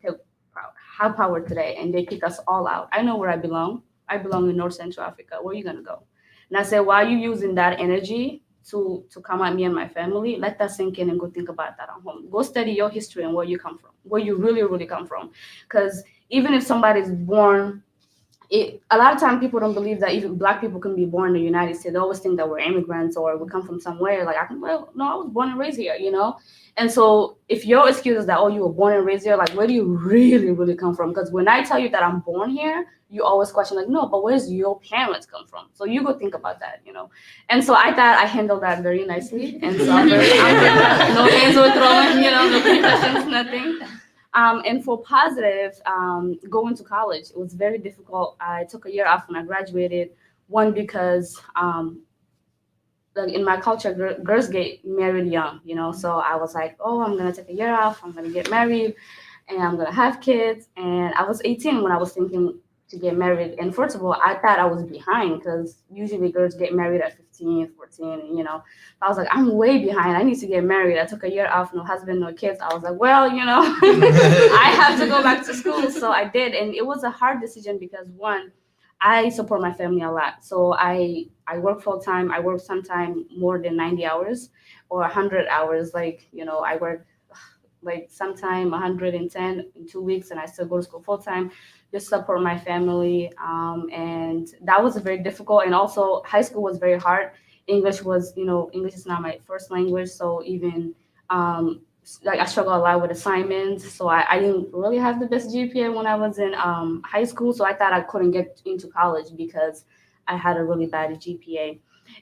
today, and they kick us all out. I know where I belong. I belong in North Central Africa. Where are you gonna go? And I said, why are you using that energy to come at me and my family? Let that sink in and go think about that at home. Go study your history and where you come from, where you really, really come from. Because even if somebody's born, a lot of times people don't believe that even Black people can be born in the United States. They always think that we're immigrants or we come from somewhere. Like, I was born and raised here, And so if your excuse is that, oh, you were born and raised here, like, where do you really, really come from? Because when I tell you that I'm born here, you always question, like, no, but where's your parents come from? So you go think about that, And so I thought I handled that very nicely. And so I'm no hands were thrown, no concussions, nothing. And for positive, going to college, it was very difficult. I took a year off when I graduated. One, because like, in my culture, girls get married young, So I was like, oh, I'm gonna take a year off. I'm gonna get married, and I'm gonna have kids. And I was 18 when I was thinking, to get married. And first of all, I thought I was behind because usually girls get married at 15, 14, you know. I was like, I'm way behind. I need to get married. I took a year off, no husband, no kids. I was like, well, you know, I have to go back to school. So I did. And it was a hard decision because one, I support my family a lot. So I work full time. I work sometime more than 90 hours or 100 hours. Like, you know, I work like sometime 110 in 2 weeks, and I still go to school full time, just support my family. And that was very difficult. And also high school was very hard. English was, you know, English is not my first language. So even like I struggled a lot with assignments. So I didn't really have the best GPA when I was in high school. So I thought I couldn't get into college because I had a really bad GPA.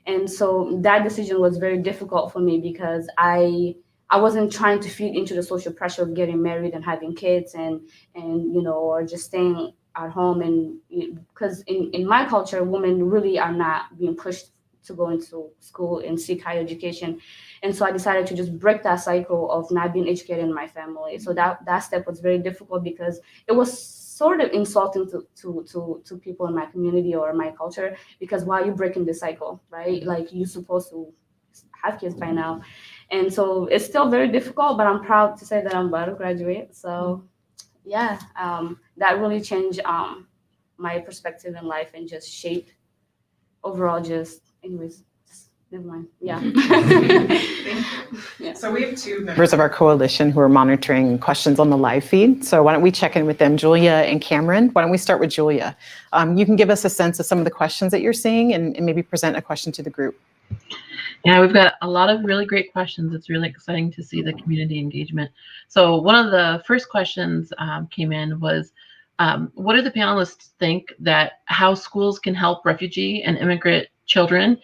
And so that decision was very difficult for me because I wasn't trying to fit into the social pressure of getting married and having kids and you know, or just staying at home. And because in my culture, women really are not being pushed to go into school and seek higher education. And so I decided to just break that cycle of not being educated in my family. So that step was very difficult because it was sort of insulting to people in my community or my culture, because why are you breaking the cycle, right? Like you're supposed to have kids by now. And so it's still very difficult, but I'm proud to say that I'm about to graduate. So yeah, that really changed my perspective in life and just shaped overall anyways, never mind. Yeah. Yeah.
So we have two members of our coalition who are monitoring questions on the live feed. So why don't we check in with them, Julia and Cameron? Why don't we start with Julia? You can give us a sense of some of the questions that you're seeing and maybe present a question to the group.
Yeah, we've got a lot of really great questions. It's really exciting to see the community engagement. So one of the first questions came in was, what do the panelists think that how schools can help refugee and immigrant children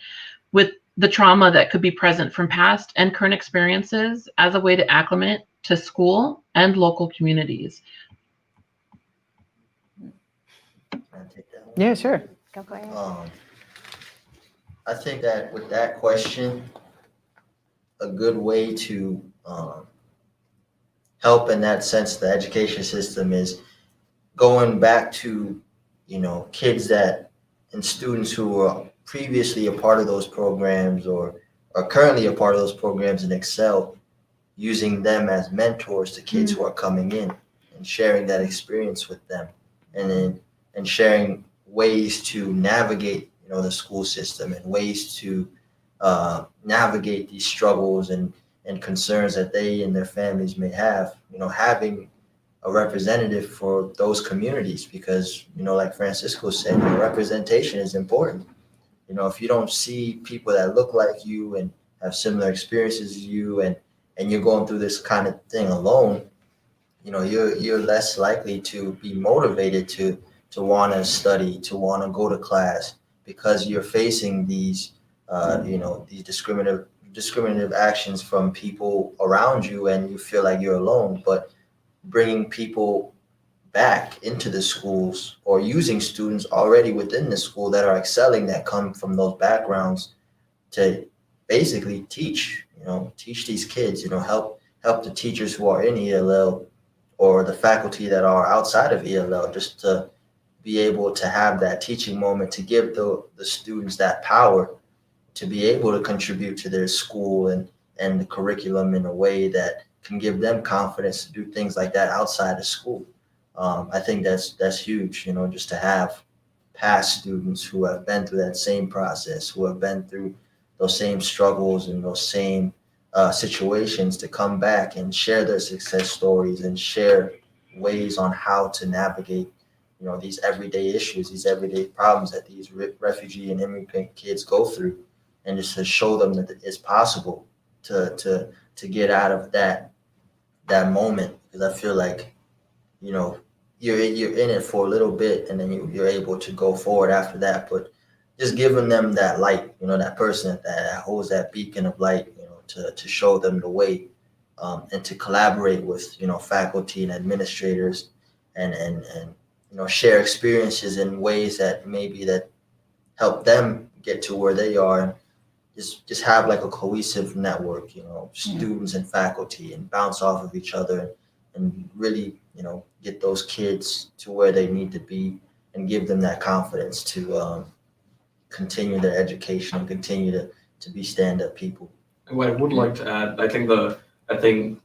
with the trauma that could be present from past and current experiences as a way to acclimate to school and local communities?
Yeah, sure.
Go for it.
I think that with that question, a good way to help in that sense, the education system is going back to, you know, kids that and students who were previously a part of those programs or are currently a part of those programs and excel, using them as mentors to kids who are coming in and sharing that experience with them, and sharing ways to navigate, you know, the school system and ways to navigate these struggles and concerns that they and their families may have, you know, having a representative for those communities, because, you know, like Francisco said, you know, representation is important. You know, if you don't see people that look like you and have similar experiences as you, and you're going through this kind of thing alone, you know, you're less likely to be motivated to want to study, to want to go to class, because you're facing these, you know, these discriminative actions from people around you, and you feel like you're alone. But bringing people back into the schools or using students already within the school that are excelling, that come from those backgrounds, to basically teach these kids, you know, help the teachers who are in ELL or the faculty that are outside of ELL, just to be able to have that teaching moment, to give the students that power to be able to contribute to their school and the curriculum in a way that can give them confidence to do things like that outside of school. I think that's huge, you know, just to have past students who have been through that same process, who have been through those same struggles and those same situations, to come back and share their success stories and share ways on how to navigate, you know, these everyday issues, these everyday problems that these refugee and immigrant kids go through, and just to show them that it's possible to get out of that moment. Because I feel like, you know, you're in it for a little bit, and then you're able to go forward after that. But just giving them that light, you know, that person that holds that beacon of light, you know, to show them the way, and to collaborate with, you know, faculty and administrators, and you know, share experiences in ways that maybe that help them get to where they are, and just have like a cohesive network, you know, students and faculty, and bounce off of each other, and really, you know, get those kids to where they need to be, and give them that confidence to continue their education and continue to be stand-up people.
What I would like to add, I think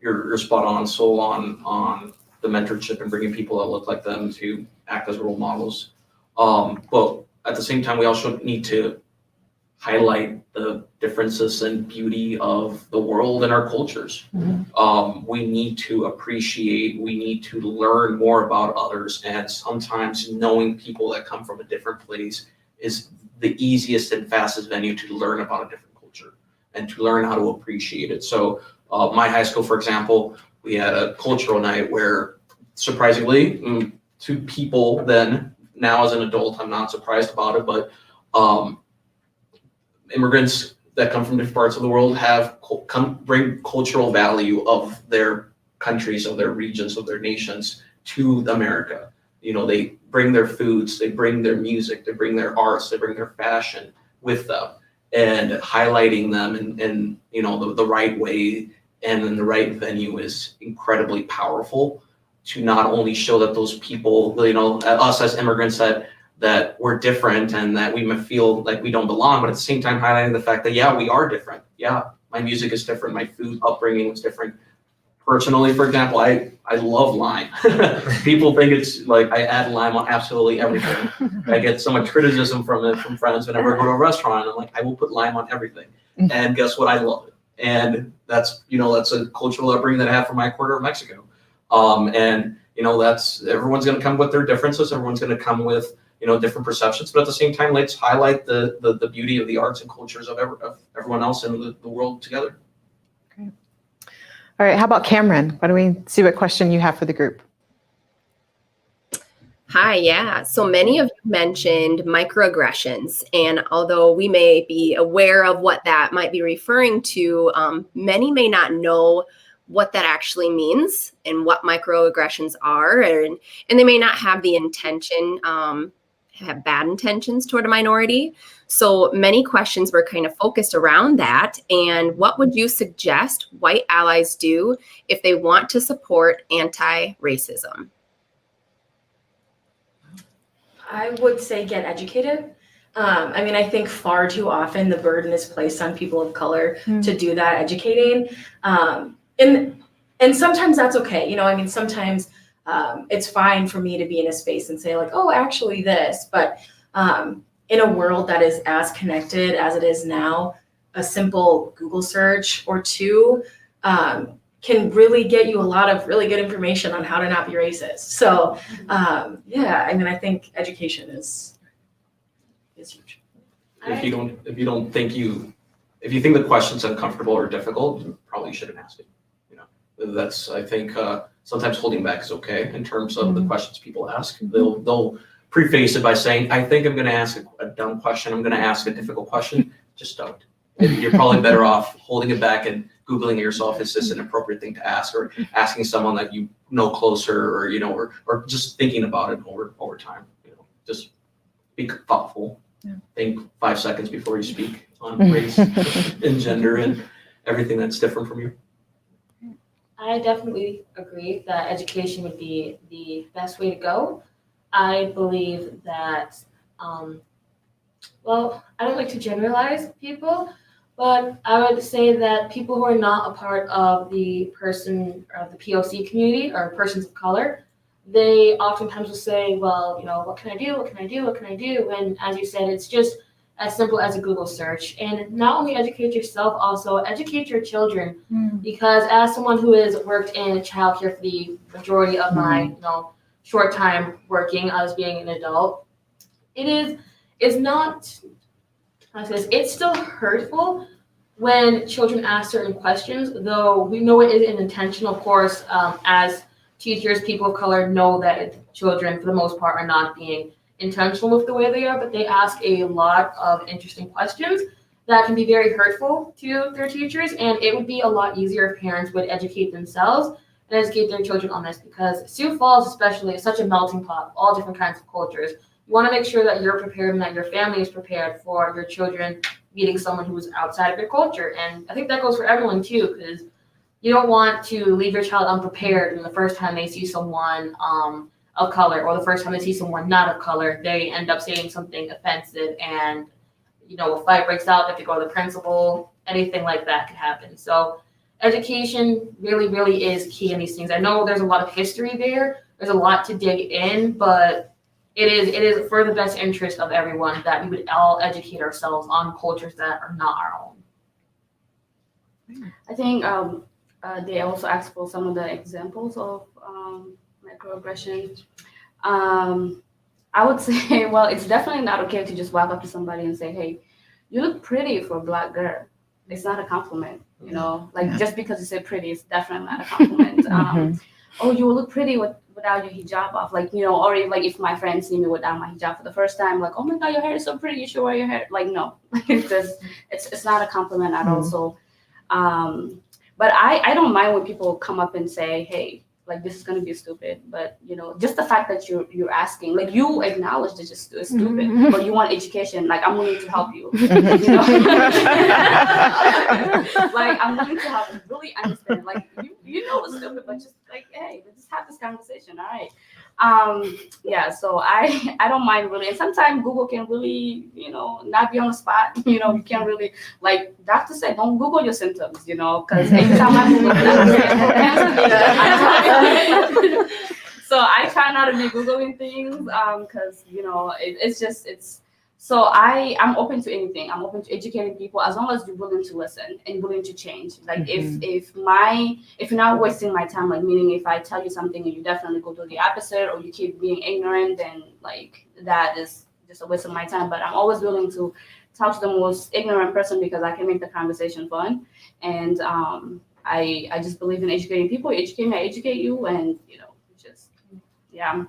you're spot on, Sol, on the mentorship and bringing people that look like them to act as role models. But at the same time, we also need to highlight the differences and beauty of the world and our cultures. We need to appreciate, we need to learn more about others, and sometimes knowing people that come from a different place is the easiest and fastest venue to learn about a different culture and to learn how to appreciate it. So my high school, for example, we had a cultural night where surprisingly, to people then, now as an adult, I'm not surprised about it, but immigrants that come from different parts of the world bring cultural value of their countries, of their regions, of their nations to America. You know, they bring their foods, they bring their music, they bring their arts, they bring their fashion with them, and highlighting them in you know, the right way and in the right venue is incredibly powerful to not only show that those people, you know, us as immigrants, that we're different and that we may feel like we don't belong, but at the same time highlighting the fact that, yeah, we are different. Yeah, my music is different, my food upbringing was different. Personally, for example, I love lime. People think it's like I add lime on absolutely everything. I get so much criticism from friends whenever I go to a restaurant. I'm like, I will put lime on everything. And guess what? I love it. And that's, you know, that's a cultural upbringing that I have from my quarter of Mexico. And, you know, everyone's going to come with their differences. Everyone's going to come with, you know, different perceptions. But at the same time, let's highlight the beauty of the arts and cultures of everyone else in the world together.
Great. All right, how about Cameron? Why don't we see what question you have for the group?
Hi, yeah. So many of you mentioned microaggressions, and although we may be aware of what that might be referring to, many may not know what that actually means and what microaggressions are, and they may not have the intention, have bad intentions toward a minority. So many questions were kind of focused around that. And what would you suggest white allies do if they want to support anti-racism?
I would say get educated. I mean, I think far too often the burden is placed on people of color to do that educating. And sometimes that's okay. You know, I mean, sometimes it's fine for me to be in a space and say like, oh, actually this, but in a world that is as connected as it is now, a simple Google search or two can really get you a lot of really good information on how to not be racist. So yeah, I mean, I think education is huge.
If you think the question's uncomfortable or difficult, you probably shouldn't ask it. You know, that's, I think, sometimes holding back is okay in terms of the questions people ask. They'll preface it by saying, I think I'm going to ask a dumb question. I'm going to ask a difficult question. Just don't. You're probably better off holding it back and Googling it yourself. Is this an appropriate thing to ask, or asking someone that you know closer, or, you know, or just thinking about it over time. You know, just be thoughtful. Yeah. Think 5 seconds before you speak on race and gender and everything that's different from you.
I definitely agree that education would be the best way to go. I believe that, well, I don't like to generalize people, but I would say that people who are not a part of the POC community or persons of color, they oftentimes will say, well, you know, what can I do? What can I do? What can I do? And as you said, it's just as simple as a Google search. And not only educate yourself, also educate your children. Because as someone who has worked in childcare for the majority of my, you know, short time working as being an adult, it's not, it's still hurtful when children ask certain questions, though we know it isn't intentional. Of course, as teachers, people of color know that children, for the most part, are not being intentional with the way they are, but they ask a lot of interesting questions that can be very hurtful to their teachers. And it would be a lot easier if parents would educate themselves and educate their children on this, because Sioux Falls especially is such a melting pot of all different kinds of cultures. You want to make sure that you're prepared and that your family is prepared for your children meeting someone who's outside of your culture. And I think that goes for everyone too, because you don't want to leave your child unprepared and the first time they see someone of color, or the first time they see someone not of color, they end up saying something offensive, and a fight breaks out. They have to go to the principal. Anything like that could happen. So education really, really is key in these things. I know there's a lot of history there. There's a lot to dig in, but it is for the best interest of everyone that we would all educate ourselves on cultures that are not our own.
I think they also asked for some of the examples of microaggressions. I would say, well, it's definitely not okay to just walk up to somebody and say, "Hey, you look pretty for a Black girl." It's not a compliment, just because you say pretty, it's definitely not a compliment. Oh, you look pretty without your hijab off, or if my friends see me without my hijab for the first time, like, "Oh my God, your hair is so pretty, you should wear your hair." No, it's not a compliment at all. So, but I don't mind when people come up and say, "Hey, this is gonna be stupid," but just the fact that you're asking, you acknowledge that it's stupid, but you want education. I'm willing to help you. I'm willing to help you really understand. It's stupid, but just hey, let's just have this conversation. All right. Yeah. So I don't mind really, and sometimes Google can really not be on the spot. You can't really doctor said, don't Google your symptoms. Because anytime I Google so I try not to be Googling things because it's so I'm open to anything. I'm open to educating people as long as you're willing to listen and willing to change. If you're not wasting my time, meaning if I tell you something and you definitely go do the opposite, or you keep being ignorant, then that is just a waste of my time. But I'm always willing to talk to the most ignorant person because I can make the conversation fun. And I just believe in educating people. You educate me, I educate you, and yeah.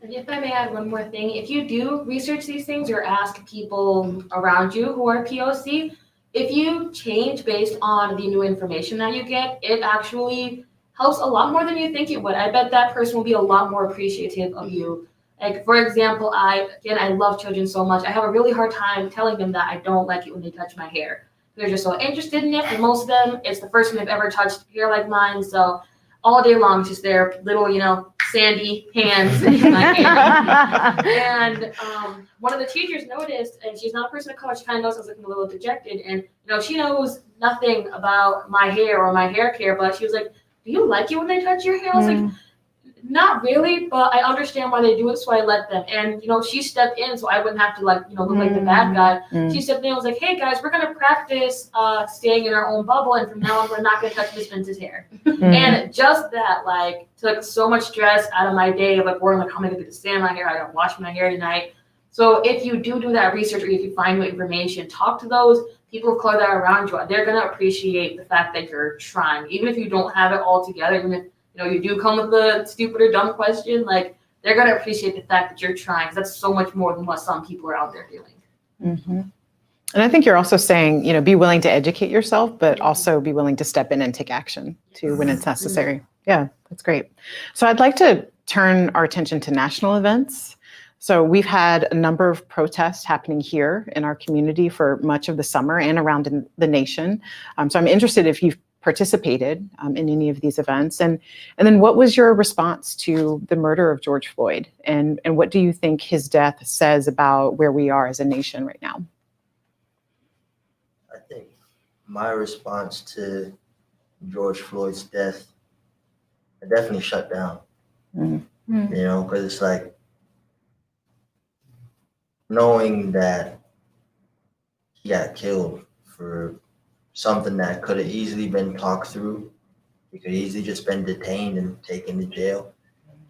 And if I may add one more thing, if you do research these things or ask people around you who are POC, if you change based on the new information that you get, it actually helps a lot more than you think it would. I bet that person will be a lot more appreciative of you. For example, I love children so much. I have a really hard time telling them that I don't like it when they touch my hair. They're just so interested in it. For most of them, it's the first time they've ever touched hair like mine. So all day long, it's just their little, sandy hands in my hair. And one of the teachers noticed, and she's not a person of color, she kind of knows I was looking a little dejected. And, she knows nothing about my hair or my hair care, but she was like, "Do you like it when they touch your hair?" I was like, "Not really, but I understand why they do it, so I let them." And, she stepped in so I wouldn't have to look like the bad guy. She stepped in and was like, "Hey guys, we're going to practice staying in our own bubble, and from now on, we're not going to touch Miss Vince's hair." And just that, took so much stress out of my day of worrying, how am I going to get to stand my hair? I got to wash my hair tonight. So if you do that research, or if you find new information, talk to those people of color that are around you. They're going to appreciate the fact that you're trying, even if you don't have it all together, even if you do come with a stupid or dumb question, they're going to appreciate the fact that you're trying, because that's so much more than what some people are out there doing.
And I think you're also saying, be willing to educate yourself, but also be willing to step in and take action too when it's necessary. Yeah, that's great. So I'd like to turn our attention to national events. So we've had a number of protests happening here in our community for much of the summer and around in the nation. So I'm interested if you've participated in any of these events, and then what was your response to the murder of George Floyd, and what do you think his death says about where we are as a nation right now?
I think my response to George Floyd's death, I definitely shut down. Because it's knowing that he got killed for something that could have easily been talked through. He could easily just been detained and taken to jail.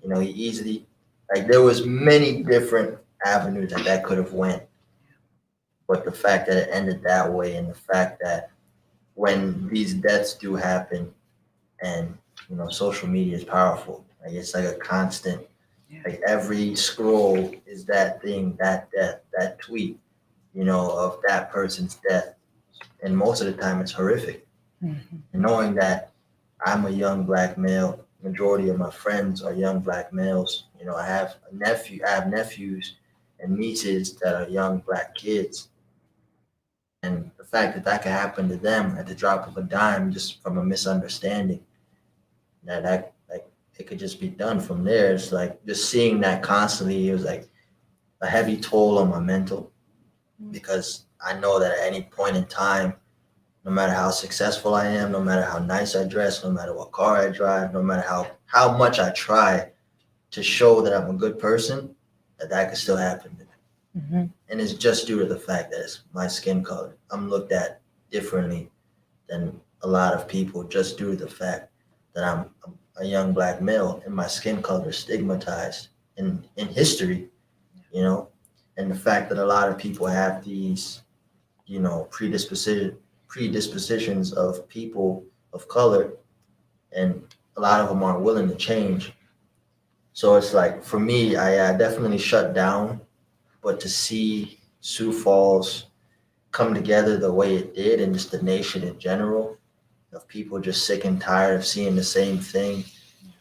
He easily, there was many different avenues that could have went. But the fact that it ended that way, and the fact that when these deaths do happen, and social media is powerful. It's a constant. Every scroll is that thing, that death, that tweet, of that person's death. And most of the time it's horrific. And knowing that I'm a young Black male, majority of my friends are young Black males. I have nephews and nieces that are young Black kids. And the fact that could happen to them at the drop of a dime, just from a misunderstanding, that it could just be done from there. It's like just seeing that constantly, it was like a heavy toll on my mental, because I know that at any point in time, no matter how successful I am, no matter how nice I dress, no matter what car I drive, no matter how much I try to show that I'm a good person, that could still happen to me.
Mm-hmm.
And it's just due to the fact that it's my skin color. I'm looked at differently than a lot of people just due to the fact that I'm a young Black male and my skin color is stigmatized in history, you know, and the fact that a lot of people have these, you know, predispositions of people of color, and a lot of them aren't willing to change. So it's like, for me, I definitely shut down, but to see Sioux Falls come together the way it did, and just the nation in general, of people just sick and tired of seeing the same thing,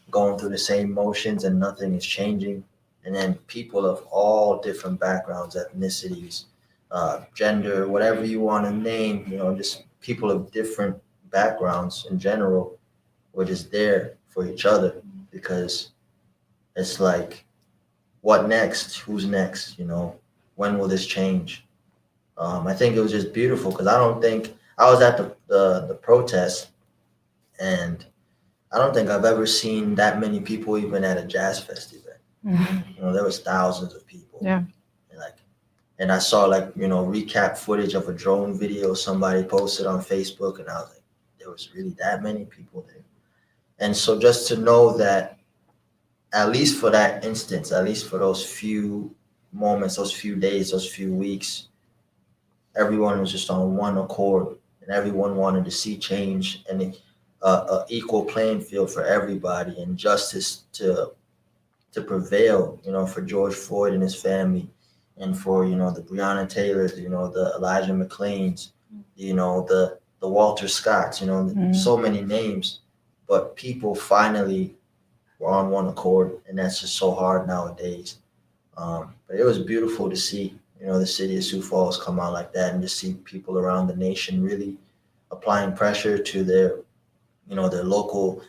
going through the same motions and nothing is changing. And then people of all different backgrounds, ethnicities, gender, whatever you want to name, you know, just people of different backgrounds in general, were just there for each other, because it's like, what next? Who's next? You know, when will this change? I think it was just beautiful, because I don't think I was at the protest, and I don't think I've ever seen that many people even at a jazz festival.
Mm-hmm.
You know, there was thousands of people.
Yeah.
And I saw, like, you know, recap footage of a drone video somebody posted on Facebook, and I was like, there was really that many people there. And so just to know that, at least for that instance, at least for those few moments, those few days, those few weeks, everyone was just on one accord, and everyone wanted to see change, and an equal playing field for everybody, and justice to prevail, you know, for George Floyd and his family, and for, you know, the Breonna Taylors, you know, the Elijah McClains, you know, the Walter Scotts, you know, so many names, but people finally were on one accord, and that's just so hard nowadays. But it was beautiful to see, you know, the city of Sioux Falls come out like that, and just see people around the nation really applying pressure to their, you know, their local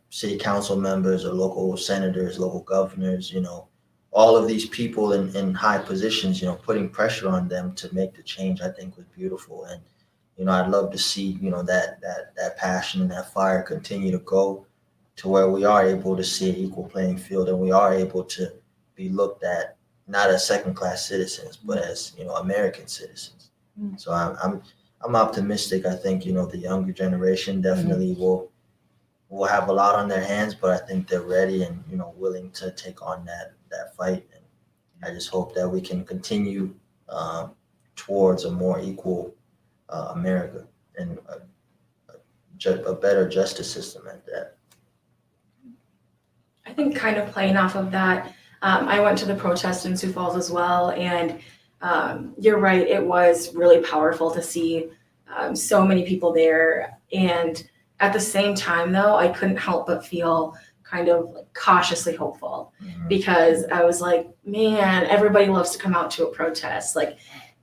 city council members, or local senators, local governors, you know, all of these people in high positions, you know, putting pressure on them to make the change, I think was beautiful. And, you know, I'd love to see, you know, that passion and that fire continue to go to where we are able to see an equal playing field, and we are able to be looked at not as second-class citizens, but as, you know, American citizens. So I'm optimistic. I think, you know, the younger generation definitely will have a lot on their hands, but I think they're ready and, you know, willing to take on that fight. And I just hope that we can continue towards a more equal America, and a better justice system at that.
I think kind of playing off of that, I went to the protest in Sioux Falls as well, and you're right, it was really powerful to see so many people there. And at the same time, though, I couldn't help but feel kind of like cautiously hopeful, because I was like, man, everybody loves to come out to a protest. Like,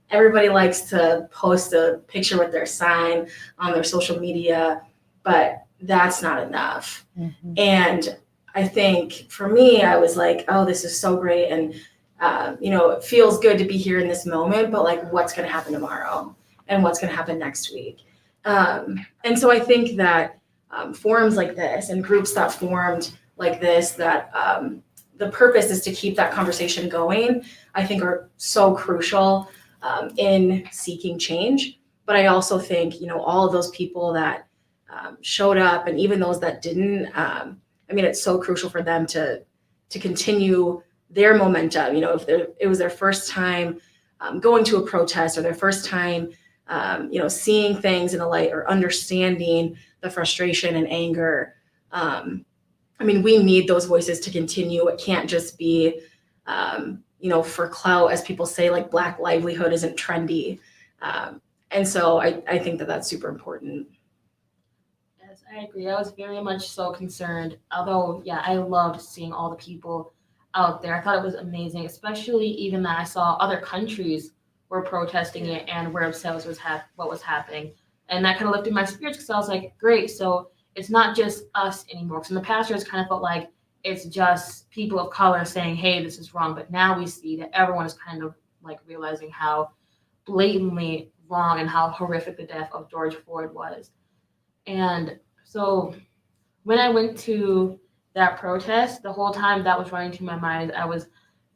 everybody likes to post a picture with their sign on their social media, but that's not enough. And I think for me, I was like, oh, this is so great. And, you know, it feels good to be here in this moment, but like, what's going to happen tomorrow, and what's going to happen next week? And so I think that forums like this, and groups that formed like this, that the purpose is to keep that conversation going, I think are so crucial in seeking change. But I also think, you know, all of those people that showed up, and even those that didn't, I mean, it's so crucial for them to continue their momentum. You know, if it was their first time going to a protest, or their first time, you know, seeing things in a light, or understanding the frustration and anger. I mean, we need those voices to continue. It can't just be, you know, for clout, as people say, like Black livelihood isn't trendy. And so I think that that's super important.
Yes, I agree. I was very much so concerned. Although, yeah, I loved seeing all the people out there. I thought it was amazing, especially even that I saw other countries were protesting it and were upset with what was happening. And that kind of lifted my spirits, because I was like, great. So it's not just us anymore. Because in the past years, kind of felt like it's just people of color saying, hey, this is wrong. But now we see that everyone is kind of like realizing how blatantly wrong and how horrific the death of George Floyd was. And so when I went to that protest, the whole time that was running through my mind, I was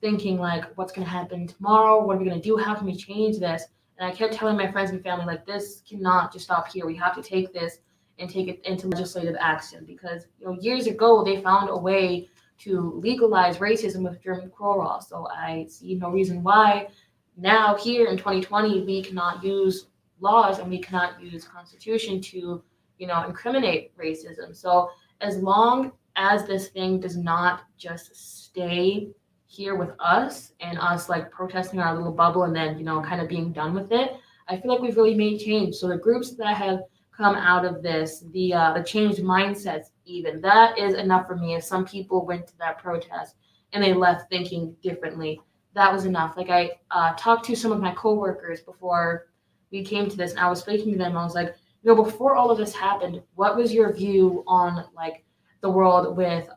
thinking like, what's going to happen tomorrow? What are we going to do? How can we change this? And I kept telling my friends and family, like, this cannot just stop here. We have to take this and take it into legislative action, because years ago they found a way to legalize racism with Jim Crow laws. So I see no reason why now here in 2020 we cannot use laws and we cannot use Constitution to incriminate racism. So as long as this thing does not just stay here with us and us like protesting our little bubble and then kind of being done with it, I feel like we've really made change. So the groups that have come out of this, the changed mindsets, even that is enough for me. If some people went to that protest and they left thinking differently, that was enough. Like I talked to some of my coworkers before we came to this, and I was speaking to them. I was like, before all of this happened, what was your view on like the world with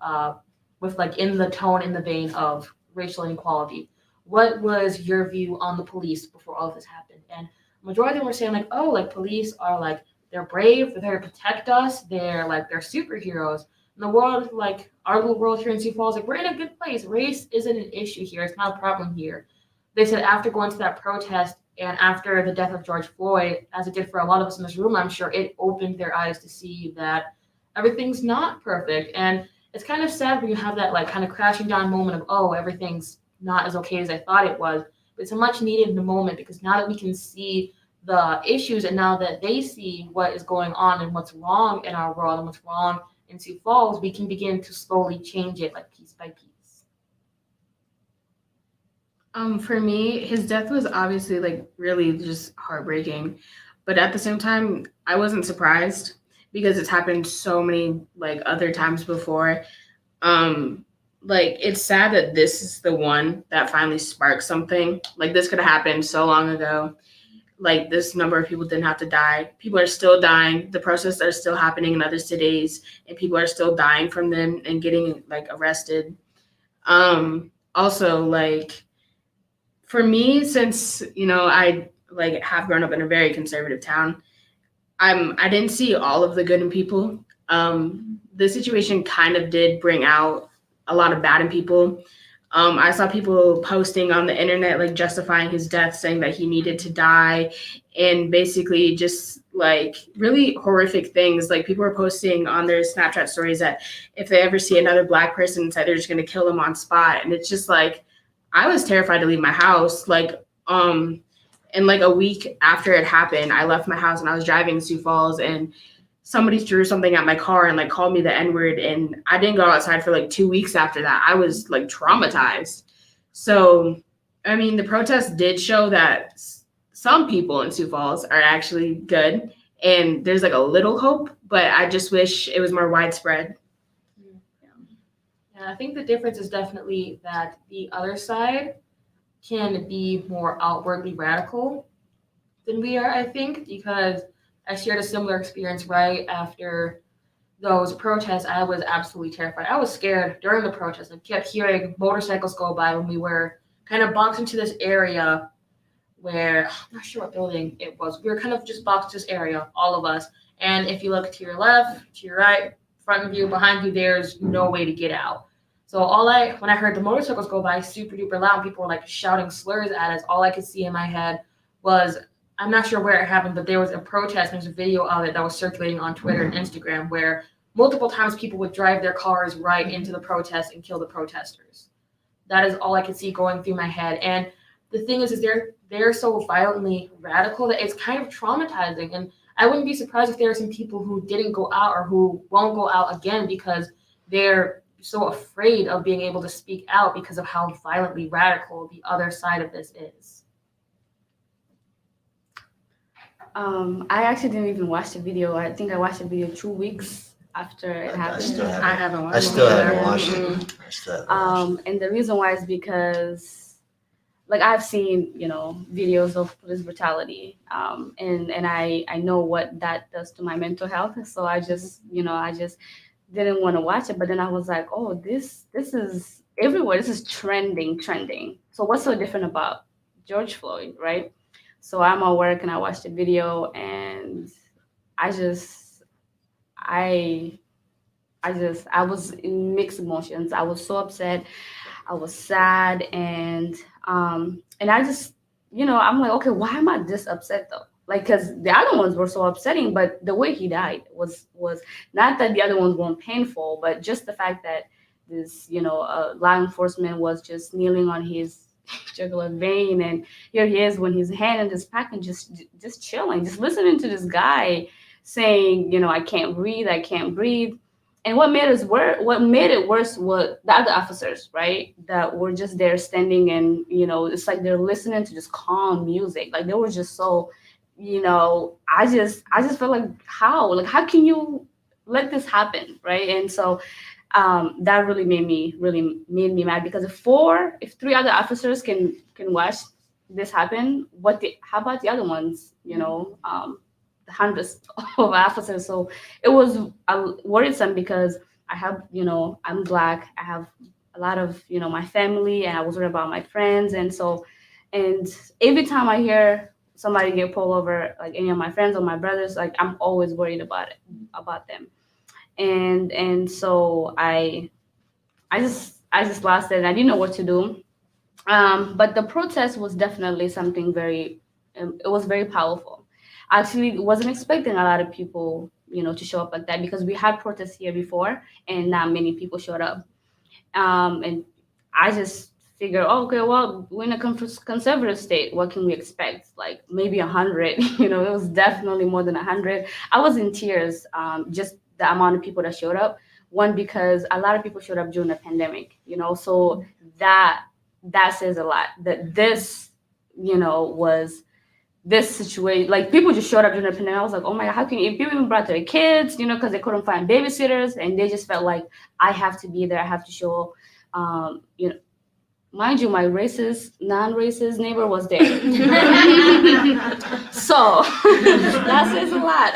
like in the tone, in the vein of racial inequality? What was your view on the police before all of this happened? And majority of them were saying like, oh, like police are like, they're brave, they're there to protect us, they're superheroes. In the world, like our little world here in Sioux Falls, like we're in a good place. Race isn't an issue here. It's not a problem here. They said after going to that protest and after the death of George Floyd, as it did for a lot of us in this room, I'm sure it opened their eyes to see that everything's not perfect. And it's kind of sad when you have that like kind of crashing down moment of, oh, everything's not as okay as I thought it was. But it's a much needed moment, because now that we can see the issues and now that they see what is going on and what's wrong in our world and what's wrong in Sioux Falls, we can begin to slowly change it like piece by piece.
For me, his death was obviously like really just heartbreaking, but at the same time, I wasn't surprised because it's happened so many like other times before. Like it's sad that this is the one that finally sparked something. Like this could have happened so long ago. Like this number of people didn't have to die. People are still dying. The protests are still happening in other cities, and people are still dying from them and getting like arrested. Also, like for me, since I like have grown up in a very conservative town, I didn't see all of the good in people. The situation kind of did bring out a lot of bad in people. I saw people posting on the internet, like justifying his death, saying that he needed to die, and basically just like really horrific things. Like people were posting on their Snapchat stories that if they ever see another Black person inside, they're just going to kill them on spot. And it's just like, I was terrified to leave my house. Like, and like a week after it happened, I left my house and I was driving in Sioux Falls, and somebody threw something at my car and like called me the N-word, and I didn't go outside for like 2 weeks after that. I was like traumatized. So, I mean, the protest did show that some people in Sioux Falls are actually good, and there's like a little hope, but I just wish it was more widespread.
Yeah, I think the difference is definitely that the other side can be more outwardly radical than we are, I think, because I shared a similar experience right after those protests. I was absolutely terrified. I was scared during the protest. I kept hearing motorcycles go by when we were kind of boxed into this area where, I'm not sure what building it was. We were kind of just boxed this area, all of us. And if you look to your left, to your right, front of you, behind you, there's no way to get out. So when I heard the motorcycles go by super duper loud, people were like shouting slurs at us. All I could see in my head was, I'm not sure where it happened, but there was a protest. There's a video of it that was circulating on Twitter and Instagram where multiple times people would drive their cars right into the protest and kill the protesters. That is all I could see going through my head. And the thing is they're so violently radical that it's kind of traumatizing. And I wouldn't be surprised if there are some people who didn't go out or who won't go out again because they're so afraid of being able to speak out because of how violently radical the other side of this is.
I actually didn't even watch the video. I think I watched the video 2 weeks after it happened.
I haven't watched
I
it.
still haven't watched it.
And the reason why is because, like I've seen, videos of police brutality, and I know what that does to my mental health. So I just didn't want to watch it. But then I was like, oh, this is everywhere. This is trending. So what's so different about George Floyd, right? So I'm at work and I watched the video, and I was in mixed emotions. I was so upset. I was sad, and I just, I'm like, okay, why am I this upset though? Like, because the other ones were so upsetting, but the way he died was not that the other ones weren't painful, but just the fact that this, law enforcement was just kneeling on his jugular vein, and here he is with his hand in his pocket, just chilling, just listening to this guy saying, I can't breathe. And what made it worse was the other officers, right? That were just there standing, and it's like they're listening to just calm music. Like they were just so, I just felt like how can you let this happen, right? And so that really made me mad, because if three other officers can watch this happen, how about the other ones? The hundreds of officers. So it was worrisome, because I have, I'm Black. I have a lot of, my family, and I was worried about my friends. And every time I hear somebody get pulled over, like any of my friends or my brothers, like I'm always worried about them. And so I just lost it, and I didn't know what to do. But the protest was definitely something it was very powerful. I actually wasn't expecting a lot of people, to show up like that, because we had protests here before and not many people showed up. And I just figured, oh, okay, well, we're in a conservative state. What can we expect? Like maybe 100, it was definitely more than 100. I was in tears, just the amount of people that showed up. One, because a lot of people showed up during the pandemic, so that says a lot, that this, was this situation. Like people just showed up during the pandemic. I was like, oh my God, how can you? People even brought their kids, because they couldn't find babysitters, and they just felt like I have to be there. I have to show, mind you, my non-racist neighbor was there. So that says a lot.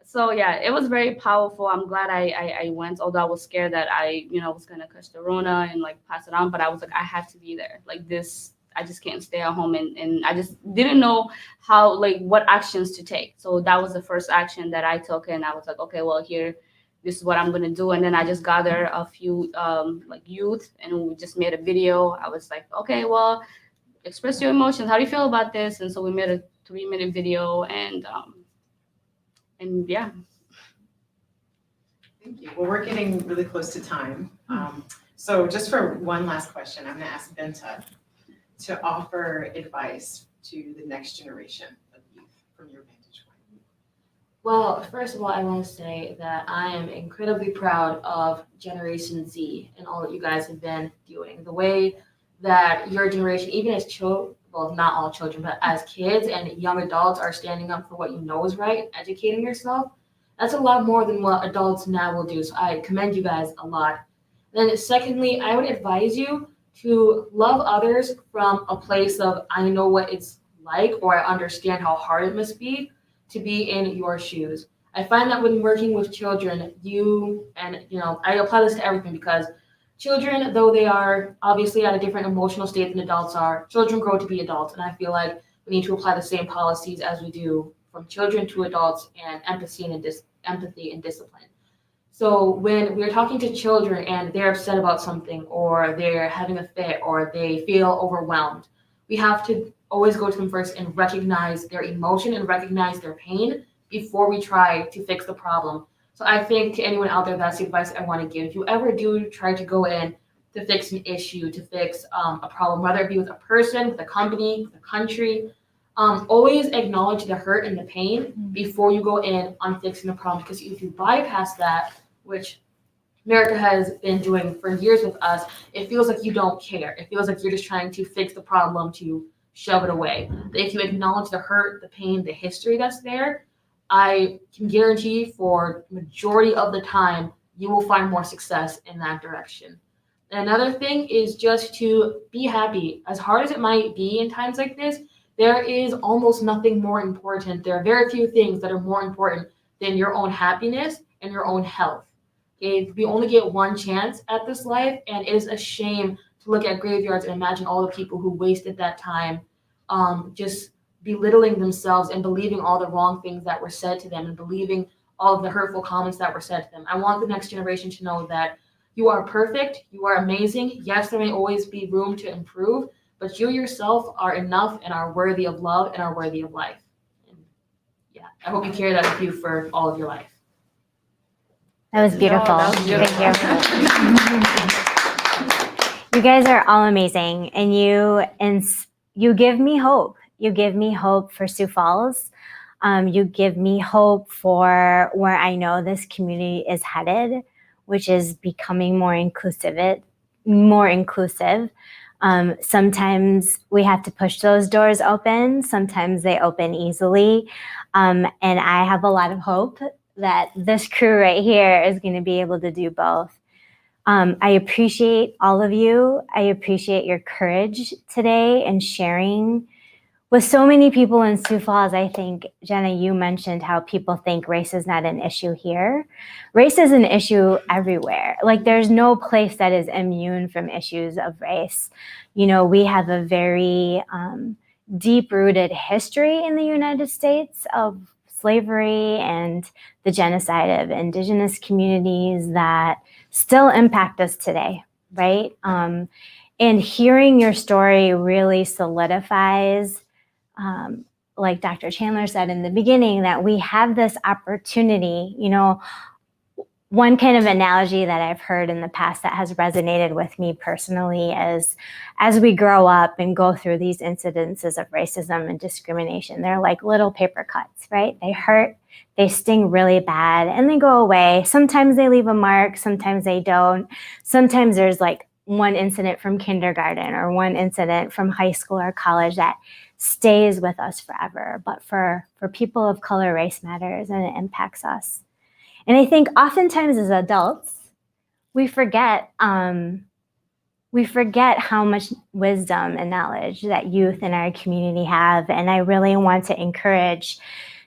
So yeah, it was very powerful. I'm glad I went, although I was scared that I was gonna catch the Rona and like pass it on. But I was like, I have to be there. Like this, I just can't stay at home, and I just didn't know how, like, what actions to take. So that was the first action that I took, and I was like, okay, well, this is what I'm gonna do. And then I just gathered a few like youth, and we just made a video. I was like, okay, well, express your emotions. How do you feel about this? And so we made a 3-minute video, and yeah.
Thank you. Well, we're getting really close to time. So just for one last question, I'm gonna ask Benta to offer advice to the next generation of youth from your vantage point.
Well, first of all, I want to say that I am incredibly proud of Generation Z and all that you guys have been doing. The way that your generation, even as children, well, not all children, but as kids and young adults are standing up for what you know is right, educating yourself, that's a lot more than what adults now will do. So I commend you guys a lot. Then secondly, I would advise you to love others from a place of, I know what it's like, or I understand how hard it must be to be in your shoes. I find that when working with children, I apply this to everything, because children, though they are obviously at a different emotional state than adults are, children grow to be adults. And I feel like we need to apply the same policies as we do from children to adults, and empathy and discipline. So when we're talking to children and they're upset about something, or they're having a fit, or they feel overwhelmed, we have to always go to them first and recognize their emotion and recognize their pain before we try to fix the problem. So I think to anyone out there, that's the advice I want to give. If you ever do try to go in to fix an issue, to fix a problem, whether it be with a person, with a company, with a country, always acknowledge the hurt and the pain before you go in on fixing the problem. Because if you bypass that, which America has been doing for years with us, it feels like you don't care. It feels like you're just trying to fix the problem, to shove it away. But if you acknowledge the hurt, the pain, the history that's there, I can guarantee for majority of the time, you will find more success in that direction. And another thing is just to be happy. As hard as it might be in times like this, there is almost nothing more important. There are very few things that are more important than your own happiness and your own health. Okay, we only get one chance at this life, and it is a shame to look at graveyards and imagine all the people who wasted that time just belittling themselves and believing all the wrong things that were said to them and believing all of the hurtful comments that were said to them. I want the next generation to know that you are perfect, you are amazing. Yes, there may always be room to improve, but you yourself are enough and are worthy of love and are worthy of life. And yeah, I hope you carry that with you for all of your life.
That was beautiful.
that was beautiful.
Thank you. You guys are all amazing, and you give me hope. You give me hope for Sioux Falls. You give me hope for where I know this community is headed, which is becoming more inclusive. Sometimes we have to push those doors open. Sometimes they open easily. And I have a lot of hope that this crew right here is going to be able to do both. I appreciate all of you. I appreciate your courage today and sharing. With so many people in Sioux Falls, I think, Jenna, you mentioned how people think race is not an issue here. Race is an issue everywhere. Like, there's no place that is immune from issues of race. You know, we have a very deep-rooted history in the United States of slavery and the genocide of indigenous communities that still impact us today, right? And hearing your story really solidifies, like Dr. Chandler said in the beginning, that we have this opportunity. You know, one kind of analogy that I've heard in the past that has resonated with me personally is, as we grow up and go through these incidences of racism and discrimination, they're like little paper cuts, right? They hurt, they sting really bad, and they go away. Sometimes they leave a mark, sometimes they don't. Sometimes there's like one incident from kindergarten or one incident from high school or college that stays with us forever. But for people of color, race matters and it impacts us. And I think oftentimes as adults, we forget how much wisdom and knowledge that youth in our community have. And I really want to encourage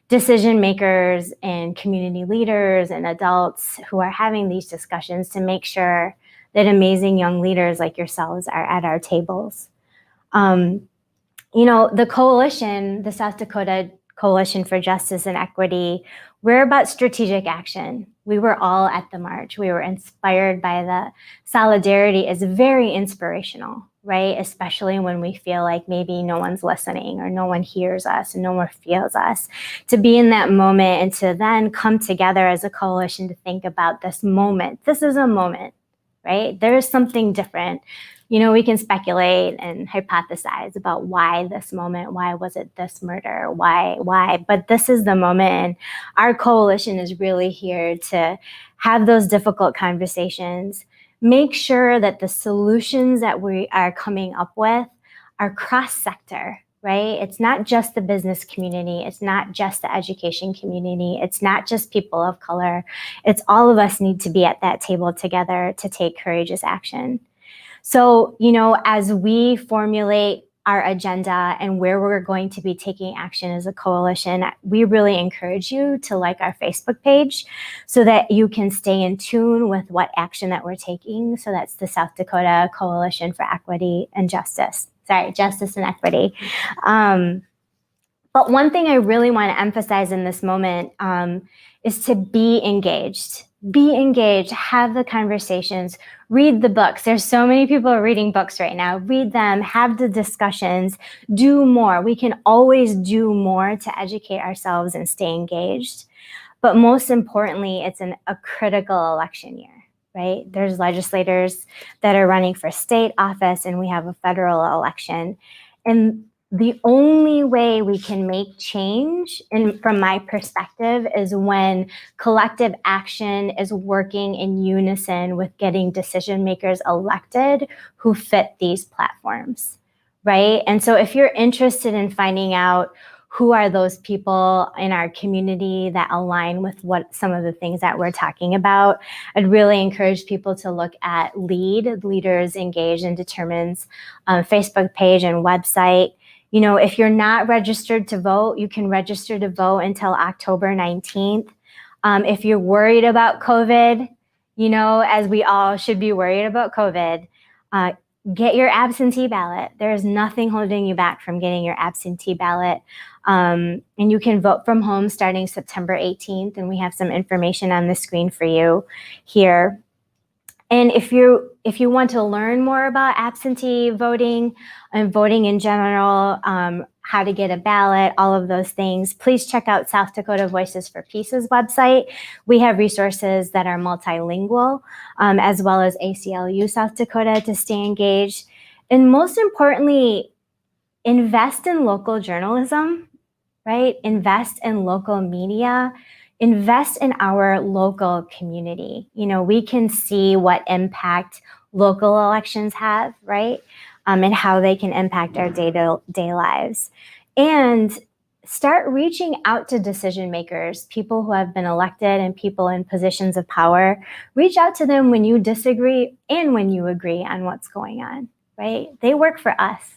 decision makers and community leaders and adults who are having these discussions to make sure that amazing young leaders like yourselves are at our tables. You know, the coalition, the South Dakota Coalition for Justice and Equity, we're about strategic action. We were all at the march. We were inspired by the solidarity. Is very inspirational, right? Especially when we feel like maybe no one's listening or no one hears us and no one feels us. To be in that moment and to then come together as a coalition to think about this moment. This is a moment, right? There is something different. You know, we can speculate and hypothesize about why this moment, why was it this murder, why, but this is the moment. And our coalition is really here to have those difficult conversations, make sure that the solutions that we are coming up with are cross-sector, right? It's not just the business community. It's not just the education community. It's not just people of color. It's all of us need to be at that table together to take courageous action. So, you know, as we formulate our agenda and where we're going to be taking action as a coalition, we really encourage you to like our Facebook page so that you can stay in tune with what action that we're taking. So that's the South Dakota Coalition for Equity and Justice. Justice and Equity. But one thing I really want to emphasize in this moment is to be engaged. Be engaged, have the conversations, read the books. There's so many people reading books right now. Read them, have the discussions, do more. We can always do more to educate ourselves and stay engaged. But most importantly, it's a critical election year, right? There's legislators that are running for state office and we have a federal election. And the only way we can make change, and from my perspective, is when collective action is working in unison with getting decision makers elected who fit these platforms, right? And so if you're interested in finding out who are those people in our community that align with what some of the things that we're talking about. I'd really encourage people to look at LEAD, Leaders Engage and Determines, Facebook page and website. You know, if you're not registered to vote, you can register to vote until October 19th. If you're worried about COVID, you know, as we all should be worried about COVID, get your absentee ballot. There's nothing holding you back from getting your absentee ballot. And you can vote from home starting September 18th, and we have some information on the screen for you here. And if you want to learn more about absentee voting and voting in general, how to get a ballot, all of those things, please check out South Dakota Voices for Peace's website. We have resources that are multilingual, as well as ACLU South Dakota to stay engaged. And most importantly, invest in local journalism, right? Invest in local media. Invest in our local community. You know, we can see what impact local elections have, right? And how they can impact our day-to-day lives. And start reaching out to decision makers, people who have been elected and people in positions of power. Reach out to them when you disagree and when you agree on what's going on, right? They work for us.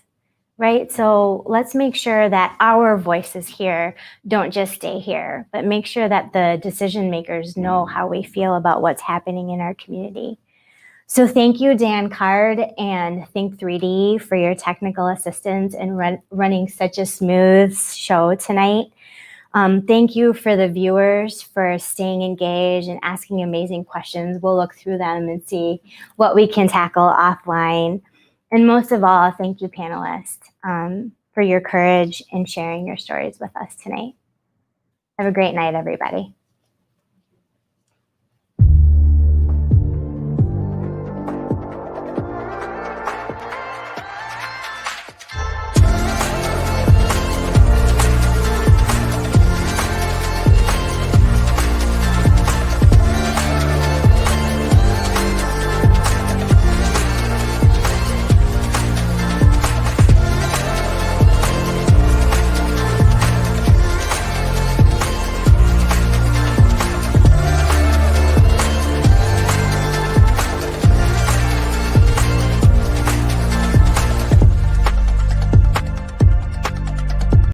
Right? So let's make sure that our voices here don't just stay here, but make sure that the decision makers know how we feel about what's happening in our community. So thank you, Dan Card and Think3D, for your technical assistance in running such a smooth show tonight. Thank you for the viewers for staying engaged and asking amazing questions. We'll look through them and see what we can tackle offline. And most of all, thank you, panelists, for your courage in sharing your stories with us tonight. Have a great night, everybody.